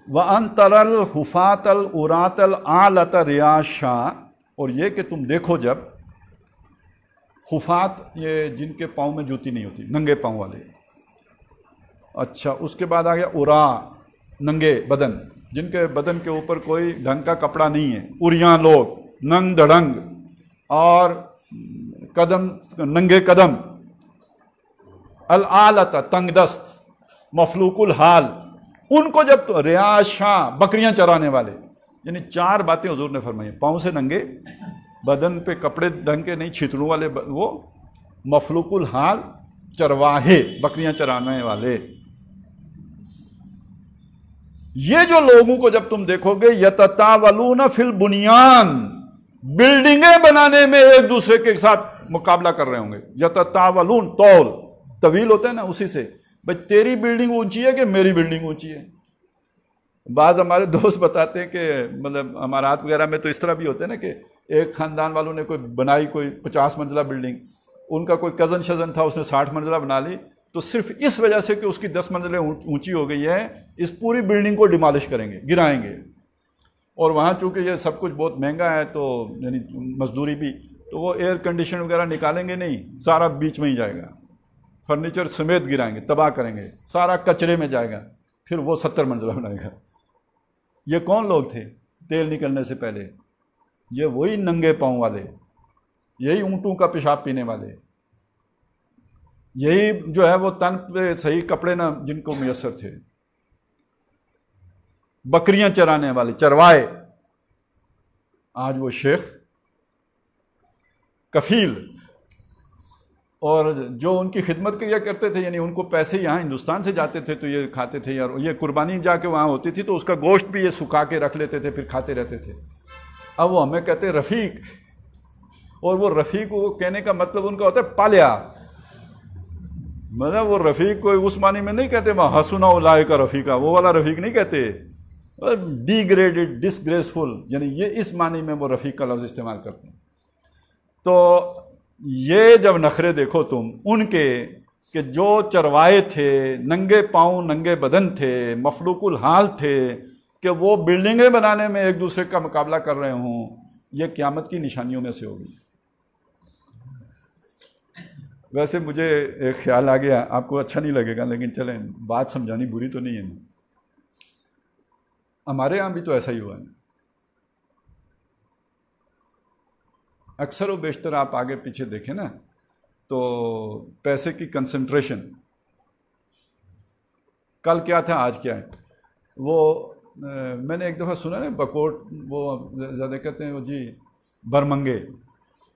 وَأَن تَرَى الْحُفَاةَ الْعُرَاةَ الْعَالَةَ رِعَاشًا، اور یہ کہ تم دیکھو جب حفات، یہ جن کے پاؤں میں جوتی نہیں ہوتی، ننگے پاؤں والے۔ اچھا اس کے بعد آ گیا عُرا، ننگے بدن، جن کے بدن کے اوپر کوئی ڈھنگ کا کپڑا نہیں ہے، عریاں لوگ، ننگ دھڑنگ، اور قدم ننگے قدم، العالۃ تنگ دست، مفلوق الحال، ان کو جب تو ریاشاں، بکریاں چرانے والے، یعنی چار باتیں حضور نے فرمائی، پاؤں سے ننگے، بدن پہ کپڑے ڈھنگ کے نہیں، چھتروں والے، وہ مفلوق الحال، چرواہے، بکریاں چرانے والے۔ یہ جو لوگوں کو جب تم دیکھو گے یتطاولون فی البنیان، بلڈنگیں بنانے میں ایک دوسرے کے ساتھ مقابلہ کر رہے ہوں گے۔ یتطاولون، طول طویل ہوتا ہے نا، اسی سے بھئی تیری بلڈنگ اونچی ہے کہ میری بلڈنگ اونچی ہے۔ بعض ہمارے دوست بتاتے ہیں کہ مطلب امارات وغیرہ میں تو اس طرح بھی ہوتے ہیں نا کہ ایک خاندان والوں نے کوئی بنائی کوئی 50 منزلہ بلڈنگ، ان کا کوئی کزن شزن تھا اس نے 60 منزلہ بنا لی، تو صرف اس وجہ سے کہ اس کی 10 منزلیں اونچی ہو گئی ہے، اس پوری بلڈنگ کو ڈیمالش کریں گے، گرائیں گے۔ اور وہاں چونکہ یہ سب کچھ بہت مہنگا ہے تو یعنی مزدوری بھی، تو وہ ایئر کنڈیشن وغیرہ نکالیں گے نہیں، سارا بیچ میں ہی جائے گا، فرنیچر سمیت گرائیں گے، تباہ کریں گے، سارا کچرے میں جائے گا، پھر وہ 70 منزلہ بنائے گا۔ یہ کون لوگ تھے تیل نکلنے سے پہلے؟ یہ وہی ننگے پاؤں والے، یہی اونٹوں کا پیشاب پینے والے، یہی جو ہے وہ تن پہ صحیح کپڑے نہ جن کو میسر تھے، بکریاں چرانے والے، چروائے۔ آج وہ شیخ، کفیل اور جو ان کی خدمت کیا کرتے تھے، یعنی ان کو پیسے یہاں ہندوستان سے جاتے تھے تو یہ کھاتے تھے، یار یہ قربانی جا کے وہاں ہوتی تھی تو اس کا گوشت بھی یہ سکھا کے رکھ لیتے تھے، پھر کھاتے رہتے تھے۔ اب وہ ہمیں کہتے ہیں رفیق، اور وہ رفیق کو کہنے کا مطلب ان کا ہوتا ہے پالیا، مطلب وہ رفیق کو اس معنی میں نہیں کہتے وہ حسنا اولئک کا رفیقہ، وہ والا رفیق نہیں کہتے، ڈی گریڈڈ ڈس گریسفل، یعنی یہ اس معنی میں وہ رفیق کا لفظ استعمال کرتے ہیں۔ تو یہ جب نخرے دیکھو تم ان کے کہ جو چروائے تھے، ننگے پاؤں ننگے بدن تھے، مفلوق الحال تھے، کہ وہ بلڈنگیں بنانے میں ایک دوسرے کا مقابلہ کر رہے ہوں، یہ قیامت کی نشانیوں میں سے ہوگی۔ ویسے مجھے ایک خیال آ گیا، آپ کو اچھا نہیں لگے گا لیکن چلیں بات سمجھانی بری تو نہیں ہے، ہمارے یہاں بھی تو ایسا ہی ہوا ہے۔ اکثر و بیشتر آپ آگے پیچھے دیکھیں نا تو پیسے کی کنسنٹریشن، کل کیا تھا آج کیا ہے۔ وہ میں نے ایک دفعہ سنا نا بکوٹ، وہ زیادہ کہتے ہیں وہ جی برمنگے،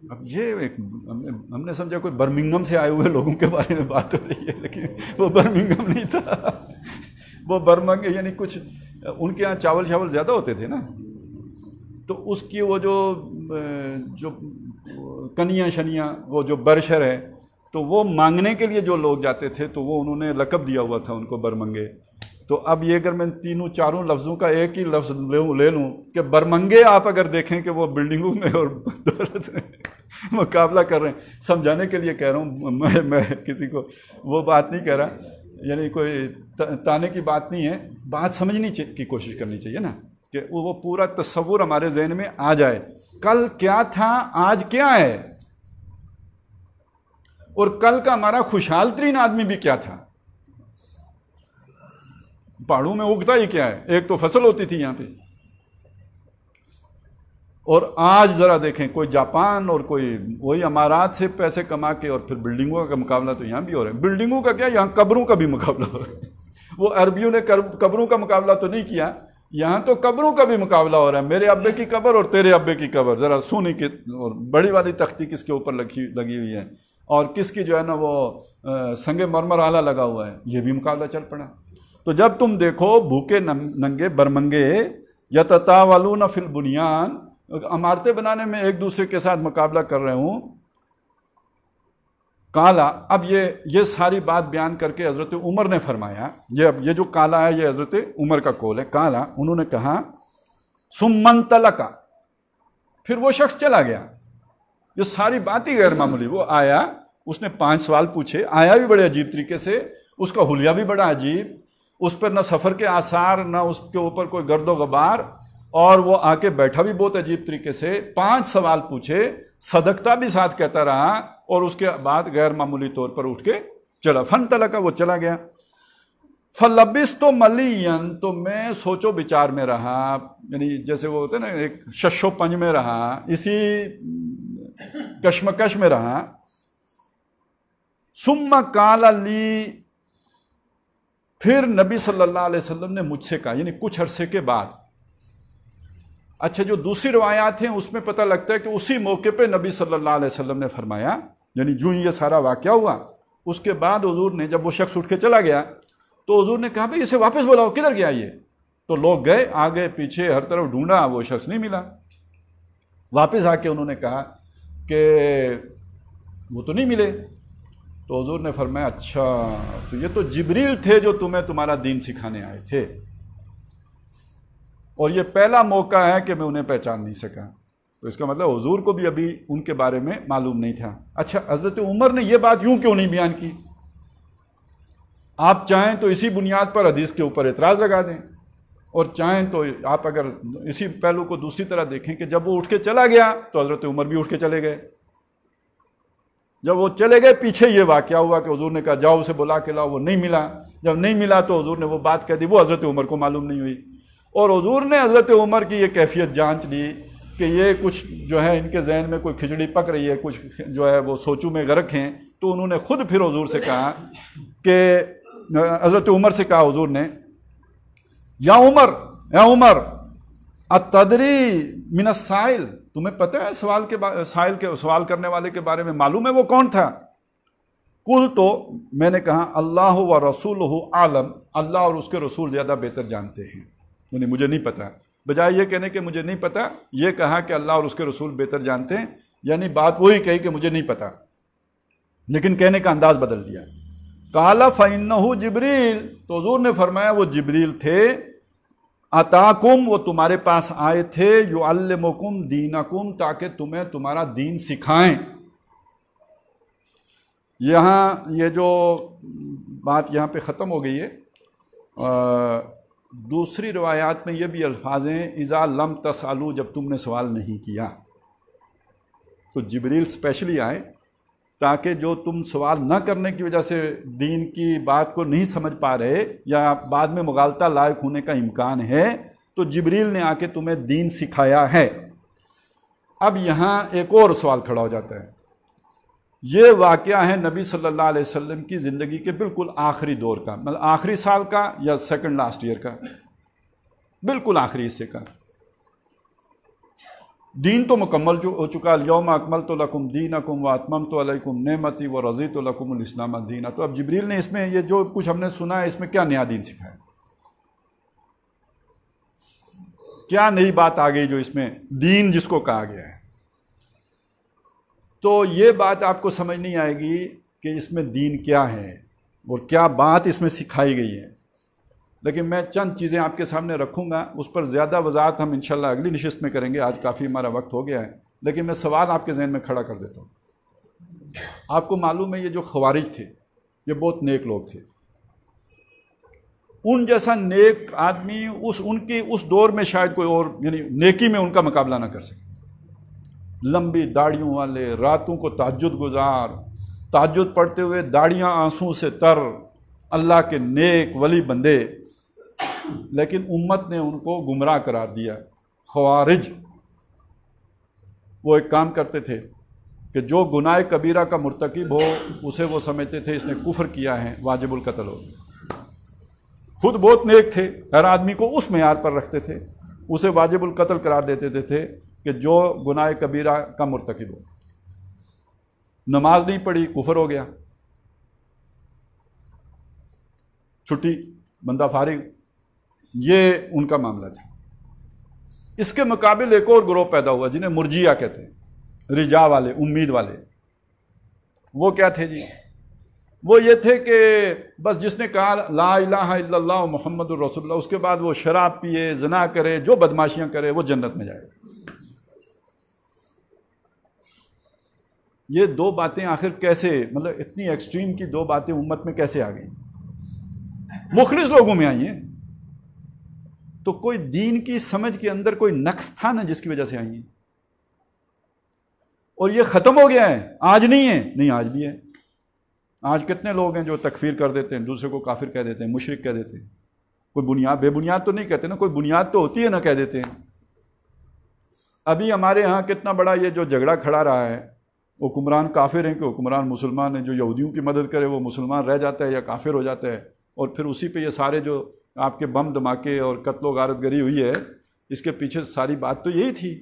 اب یہ ایک ہم نے سمجھا کوئی برمنگم سے آئے ہوئے لوگوں کے بارے میں بات ہو رہی ہے، لیکن وہ برمنگم نہیں تھا، وہ برمنگے یعنی کچھ ان کے یہاں چاول زیادہ ہوتے تھے نا، تو اس کی وہ جو کنیاں شنیاں، وہ جو برشر ہے، تو وہ مانگنے کے لیے جو لوگ جاتے تھے تو وہ انہوں نے لقب دیا ہوا تھا ان کو برمنگے۔ تو اب یہ اگر میں تینوں چاروں لفظوں کا ایک ہی لفظ لے لوں کہ برمنگے، آپ اگر دیکھیں کہ وہ بلڈنگوں میں اور دولت میں مقابلہ کر رہے ہیں، سمجھانے کے لیے کہہ رہا ہوں، میں کسی کو وہ بات نہیں کہہ رہا، یعنی کوئی تانے کی بات نہیں ہے، بات سمجھنے کی کوشش کرنی چاہیے نا، کہ وہ پورا تصور ہمارے ذہن میں آ جائے، کل کیا تھا آج کیا ہے، اور کل کا ہمارا خوشحال ترین آدمی بھی کیا تھا، پہاڑوں میں اگتا ہی کیا ہے، ایک تو فصل ہوتی تھی یہاں پہ، اور آج ذرا دیکھیں کوئی جاپان اور کوئی وہی امارات سے پیسے کما کے، اور پھر بلڈنگوں کا مقابلہ تو یہاں بھی ہو رہا ہے، بلڈنگوں کا کیا، یہاں قبروں کا بھی مقابلہ ہو رہا ہے۔ وہ عربیوں نے قبروں کا مقابلہ تو نہیں کیا، یہاں تو قبروں کا بھی مقابلہ ہو رہا ہے، میرے ابے کی قبر اور تیرے ابے کی قبر، ذرا سونے کی اور بڑی والی تختی کس کے اوپر لگی ہوئی ہے، اور کس کی جو ہے نا وہ سنگ مرمر آلہ لگا ہوا ہے، یہ بھی مقابلہ چل پڑا۔ تو جب تم دیکھو بھوکے ننگے برمنگے یتطاولون فی البنیان، عمارتیں بنانے میں ایک دوسرے کے ساتھ مقابلہ کر رہے ہوں، کالا، اب یہ ساری بات بیان کر کے حضرت عمر نے فرمایا، یہ جو کالا ہے یہ حضرت عمر کا قول ہے، کالا، انہوں نے کہا ثم انطلق، پھر وہ شخص چلا گیا، یہ ساری بات ہی غیر معمولی، وہ آیا، اس نے 5 سوال پوچھے، آیا بھی بڑے عجیب طریقے سے، اس کا حلیہ بھی بڑا عجیب، اس پر نہ سفر کے آثار، نہ اس کے اوپر کوئی گرد و غبار، اور وہ آ کے بیٹھا بھی بہت عجیب طریقے سے، 5 سوال پوچھے، صدقتا بھی ساتھ کہتا رہا، اور اس کے بعد غیر معمولی طور پر اٹھ کے چلا، فانطلق، وہ چلا گیا، فلبثت ملیا، تو میں سوچو بچار میں رہا، یعنی جیسے وہ ہوتے ہیں نا ایک شش و پنج میں رہا، اسی کشمکش میں رہا، ثم قال لی، پھر نبی صلی اللہ علیہ وسلم نے مجھ سے کہا، یعنی کچھ عرصے کے بعد۔ اچھا، جو دوسری روایات ہیں اس میں پتہ لگتا ہے کہ اسی موقع پہ نبی صلی اللہ علیہ وسلم نے فرمایا، یعنی جو یہ سارا واقعہ ہوا اس کے بعد حضور نے، جب وہ شخص اٹھ کے چلا گیا تو حضور نے کہا بھئی اسے واپس بلاؤ، کدھر گیا یہ؟ تو لوگ گئے، آگے پیچھے ہر طرف ڈھونڈا، وہ شخص نہیں ملا، واپس آ کے انہوں نے کہا کہ وہ تو نہیں ملے، تو حضور نے فرمایا اچھا، تو یہ تو جبریل تھے جو تمہیں تمہارا دین سکھانے آئے تھے، اور یہ پہلا موقع ہے کہ میں انہیں پہچان نہیں سکا، تو اس کا مطلب حضور کو بھی ابھی ان کے بارے میں معلوم نہیں تھا۔ اچھا، حضرت عمر نے یہ بات یوں کیوں نہیں بیان کی؟ آپ چاہیں تو اسی بنیاد پر حدیث کے اوپر اعتراض لگا دیں، اور چاہیں تو آپ اگر اسی پہلو کو دوسری طرح دیکھیں کہ جب وہ اٹھ کے چلا گیا تو حضرت عمر بھی اٹھ کے چلے گئے، جب وہ چلے گئے پیچھے یہ واقعہ ہوا کہ حضور نے کہا جاؤ اسے بلا کے لاؤ، وہ نہیں ملا، جب نہیں ملا تو حضور نے وہ بات کہہ دی، وہ حضرت عمر کو معلوم نہیں ہوئی، اور حضور نے حضرت عمر کی یہ کیفیت جانچ لی کہ یہ کچھ جو ہے ان کے ذہن میں کوئی کھچڑی پک رہی ہے، کچھ جو ہے وہ سوچوں میں غرق ہیں، تو انہوں نے خود پھر حضور سے کہا کہ حضرت عمر سے کہا حضور نے، یا عمر اتدری من السائل، تمہیں پتہ ہے سوال کرنے والے کے بارے میں معلوم ہے وہ کون تھا؟ کل تو میں نے کہا اللہ و رسولہ عالم، اللہ اور اس کے رسول زیادہ بہتر جانتے ہیں، یعنی مجھے نہیں پتا، بجائے یہ کہنے کہ مجھے نہیں پتا یہ کہا کہ اللہ اور اس کے رسول بہتر جانتے ہیں، یعنی بات وہی کہی کہ مجھے نہیں پتا، لیکن کہنے کا انداز بدل دیا۔ قال فإنہ جبریل، تو حضور نے فرمایا وہ جبریل تھے، اتاکم، وہ تمہارے پاس آئے تھے، یعلمکم دینکم، تاکہ تمہیں تمہارا دین سکھائیں۔ یہاں یہ جو بات یہاں پہ ختم ہو گئی ہے، دوسری روایات میں یہ بھی الفاظ ہیں اذا لم تسالو، جب تم نے سوال نہیں کیا۔ تو جبریل اسپیشلی آئے تاکہ جو تم سوال نہ کرنے کی وجہ سے دین کی بات کو نہیں سمجھ پا رہے یا بعد میں مغالطہ لائق ہونے کا امکان ہے، تو جبریل نے آ کے تمہیں دین سکھایا ہے۔ اب یہاں ایک اور سوال کھڑا ہو جاتا ہے، یہ واقعہ ہے نبی صلی اللہ علیہ وسلم کی زندگی کے بالکل آخری دور کا، مطلب آخری سال کا یا سیکنڈ لاسٹ ایئر کا، بالکل آخری حصے کا۔ دین تو مکمل ہو چکا، الیوم اکملت لکم دینکم واتممت علیکم نعمتی ورضیت لکم الاسلام دینا۔ تو اب جبریل نے اس میں یہ جو کچھ ہم نے سنا ہے اس میں کیا نیا دین سکھایا، کیا نئی بات آ گئی جو اس میں دین جس کو کہا گیا ہے؟ تو یہ بات آپ کو سمجھ نہیں آئے گی کہ اس میں دین کیا ہے اور کیا بات اس میں سکھائی گئی ہے، لیکن میں چند چیزیں آپ کے سامنے رکھوں گا، اس پر زیادہ وضاحت ہم انشاءاللہ اگلی نشست میں کریں گے، آج کافی ہمارا وقت ہو گیا ہے، لیکن میں سوال آپ کے ذہن میں کھڑا کر دیتا ہوں۔ آپ کو معلوم ہے یہ جو خوارج تھے یہ بہت نیک لوگ تھے، ان جیسا نیک آدمی ان کی اس دور میں شاید کوئی اور، یعنی نیکی میں ان کا مقابلہ نہ کر سکے۔ لمبی داڑھیوں والے، راتوں کو تہجد گزار، تہجد پڑھتے ہوئے داڑھیاں آنسوں سے تر، اللہ کے نیک ولی بندے، لیکن امت نے ان کو گمراہ قرار دیا۔ خوارج وہ ایک کام کرتے تھے کہ جو گناہ کبیرہ کا مرتکب ہو اسے وہ سمجھتے تھے اس نے کفر کیا ہے، واجب القتل ہو۔ خود بہت نیک تھے، ہر آدمی کو اس معیار پر رکھتے تھے، اسے واجب القتل قرار دیتے تھے کہ جو گناہ کبیرہ کا مرتکب ہو۔ نماز نہیں پڑھی، کفر ہو گیا، چھٹی، بندہ فارغ، یہ ان کا معاملہ تھا۔ اس کے مقابل ایک اور گروہ پیدا ہوا جنہیں مرجیہ کہتے ہیں، رجا والے، امید والے۔ وہ کیا تھے جی؟ وہ یہ تھے کہ بس جس نے کہا لا الہ الا اللہ محمد الرسول اللہ، اس کے بعد وہ شراب پیے، زنا کرے، جو بدماشیاں کرے، وہ جنت میں جائے گا۔ یہ دو باتیں آخر کیسے، مطلب اتنی ایکسٹریم کی دو باتیں امت میں کیسے آ گئیں؟ مخلص لوگوں میں آئی ہیں، تو کوئی دین کی سمجھ کے اندر کوئی نقص تھا نا جس کی وجہ سے آئی ہیں، اور یہ ختم ہو گیا ہے، آج نہیں ہے، نہیں آج بھی ہے۔ آج کتنے لوگ ہیں جو تکفیر کر دیتے ہیں، دوسرے کو کافر کہہ دیتے ہیں، مشرک کہہ دیتے ہیں، کوئی بنیاد، بے بنیاد تو نہیں کہتے نا، کوئی بنیاد تو ہوتی ہے نا، کہہ دیتے ہیں۔ ابھی ہمارے ہاں کتنا بڑا یہ جو جھگڑا کھڑا رہا ہے، حکمران کافر ہیں کہ حکمران مسلمان ہیں، جو یہودیوں کی مدد کرے وہ مسلمان رہ جاتا ہے یا کافر ہو جاتا ہے، اور پھر اسی پہ یہ سارے جو آپ کے بم دھماکے اور قتل و غارت گری ہوئی ہے، اس کے پیچھے ساری بات تو یہی تھی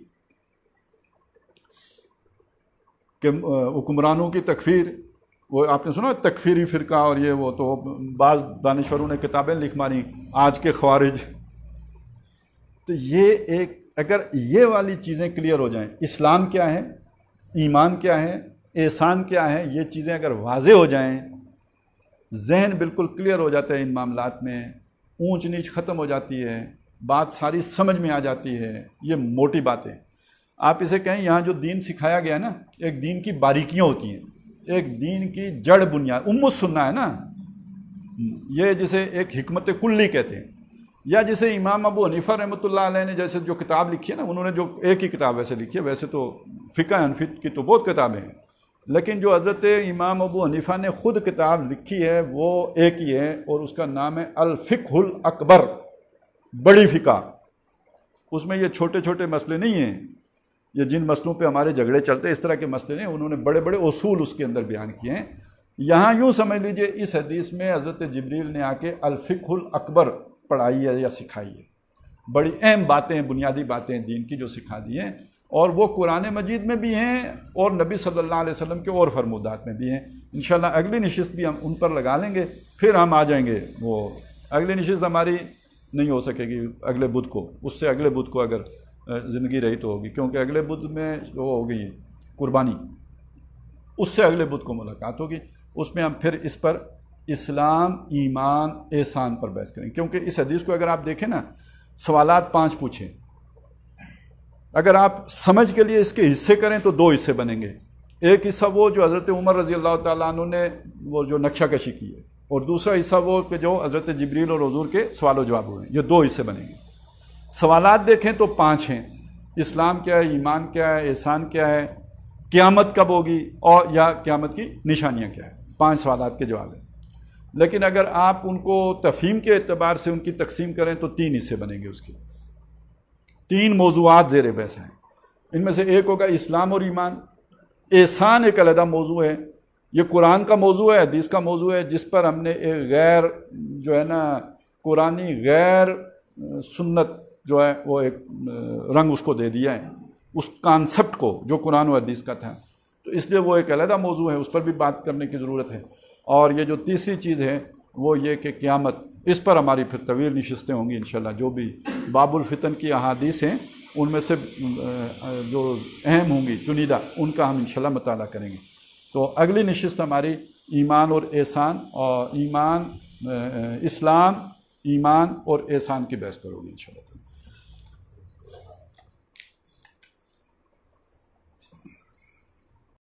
کہ حکمرانوں کی تکفیر۔ وہ آپ نے سنا تکفیری فرقہ اور یہ وہ، تو بعض دانشوروں نے کتابیں لکھ ماری، آج کے خوارج۔ تو یہ ایک، اگر یہ والی چیزیں کلیئر ہو جائیں، اسلام کیا ہے، ایمان کیا ہے، احسان کیا ہے، یہ چیزیں اگر واضح ہو جائیں، ذہن بالکل کلیئر ہو جاتا ہے ان معاملات میں، اونچ نیچ ختم ہو جاتی ہے، بات ساری سمجھ میں آ جاتی ہے۔ یہ موٹی باتیں آپ اسے کہیں، یہاں جو دین سکھایا گیا نا، ایک دین کی باریکیاں ہوتی ہیں، ایک دین کی جڑ بنیاد، السنہ ہے نا، یہ جسے ایک حکمت کلی کہتے ہیں، یا جسے امام ابو حنیفہ رحمۃ اللہ علیہ نے جیسے جو کتاب لکھی ہے نا، انہوں نے جو ایک ہی کتاب ویسے لکھی ہے، ویسے تو فقہ حنفی کی تو بہت کتابیں ہیں، لیکن جو حضرت امام ابو حنیفہ نے خود کتاب لکھی ہے وہ ایک ہی ہے، اور اس کا نام ہے الفقہ الاکبر، بڑی فقہ۔ اس میں یہ چھوٹے چھوٹے مسئلے نہیں ہیں، یہ جن مسئلوں پہ ہمارے جھگڑے چلتے ہیں اس طرح کے مسئلے نہیں، انہوں نے بڑے بڑے اصول اس کے اندر بیان کیے ہیں۔ یہاں یوں سمجھ لیجئے اس حدیث میں حضرت جبریل نے آ کے الفقہ الاکبر پڑھائی ہے یا سکھائی ہے، بڑی اہم باتیں، بنیادی باتیں دین کی جو سکھا دی ہیں، اور وہ قرآن مجید میں بھی ہیں اور نبی صلی اللہ علیہ وسلم کے اور فرمودات میں بھی ہیں. انشاءاللہ اگلی نشست بھی ہم ان پر لگا لیں گے، پھر ہم آ جائیں گے. وہ اگلی نشست ہماری نہیں ہو سکے گی اگلے بدھ کو، اس سے اگلے بدھ کو اگر زندگی رہی تو ہوگی، کیونکہ اگلے بدھ میں وہ ہوگی قربانی، اس سے اگلے بدھ کو ملاقات ہوگی. اس میں ہم پھر اس پر اسلام، ایمان، احسان پر بحث کریں گے. کیونکہ اس حدیث کو اگر آپ دیکھیں نا، سوالات 5 پوچھیں، اگر آپ سمجھ کے لیے اس کے حصے کریں تو 2 حصے بنیں گے. ایک حصہ وہ جو حضرت عمر رضی اللہ تعالیٰ عنہ نے وہ جو نقشہ کشی کی ہے، اور دوسرا حصہ وہ کہ جو حضرت جبریل اور حضور کے سوال و جواب ہوئے ہیں. یہ 2 حصے بنیں گے. سوالات دیکھیں تو 5 ہیں. اسلام کیا ہے، ایمان کیا ہے، احسان کیا ہے، قیامت کب ہوگی، اور یا قیامت کی نشانیاں کیا ہے. 5 سوالات کے جواب ہیں. لیکن اگر آپ ان کو تفہیم کے اعتبار سے ان کی تقسیم کریں تو 3 حصے بنیں گے. اس کے 3 موضوعات زیر بحث ہیں. ان میں سے ایک ہوگا اسلام اور ایمان. احسان ایک علیحدہ موضوع ہے. یہ قرآن کا موضوع ہے، حدیث کا موضوع ہے، جس پر ہم نے ایک غیر جو ہے نا قرآنی غیر سنت جو ہے وہ ایک رنگ اس کو دے دیا ہے، اس کانسیپٹ کو جو قرآن و حدیث کا تھا. تو اس لیے وہ ایک علیحدہ موضوع ہے، اس پر بھی بات کرنے کی ضرورت ہے. اور یہ جو تیسری چیز ہے وہ یہ کہ قیامت، اس پر ہماری پھر طویل نشستیں ہوں گی انشاءاللہ. جو بھی باب الفتن کی احادیث ہیں ان میں سے جو اہم ہوں گی چنیدہ، ان کا ہم انشاءاللہ مطالعہ کریں گے. تو اگلی نشست ہماری ایمان اور احسان، اور اسلام، ایمان اور احسان کی بحث پر ہوگی انشاءاللہ.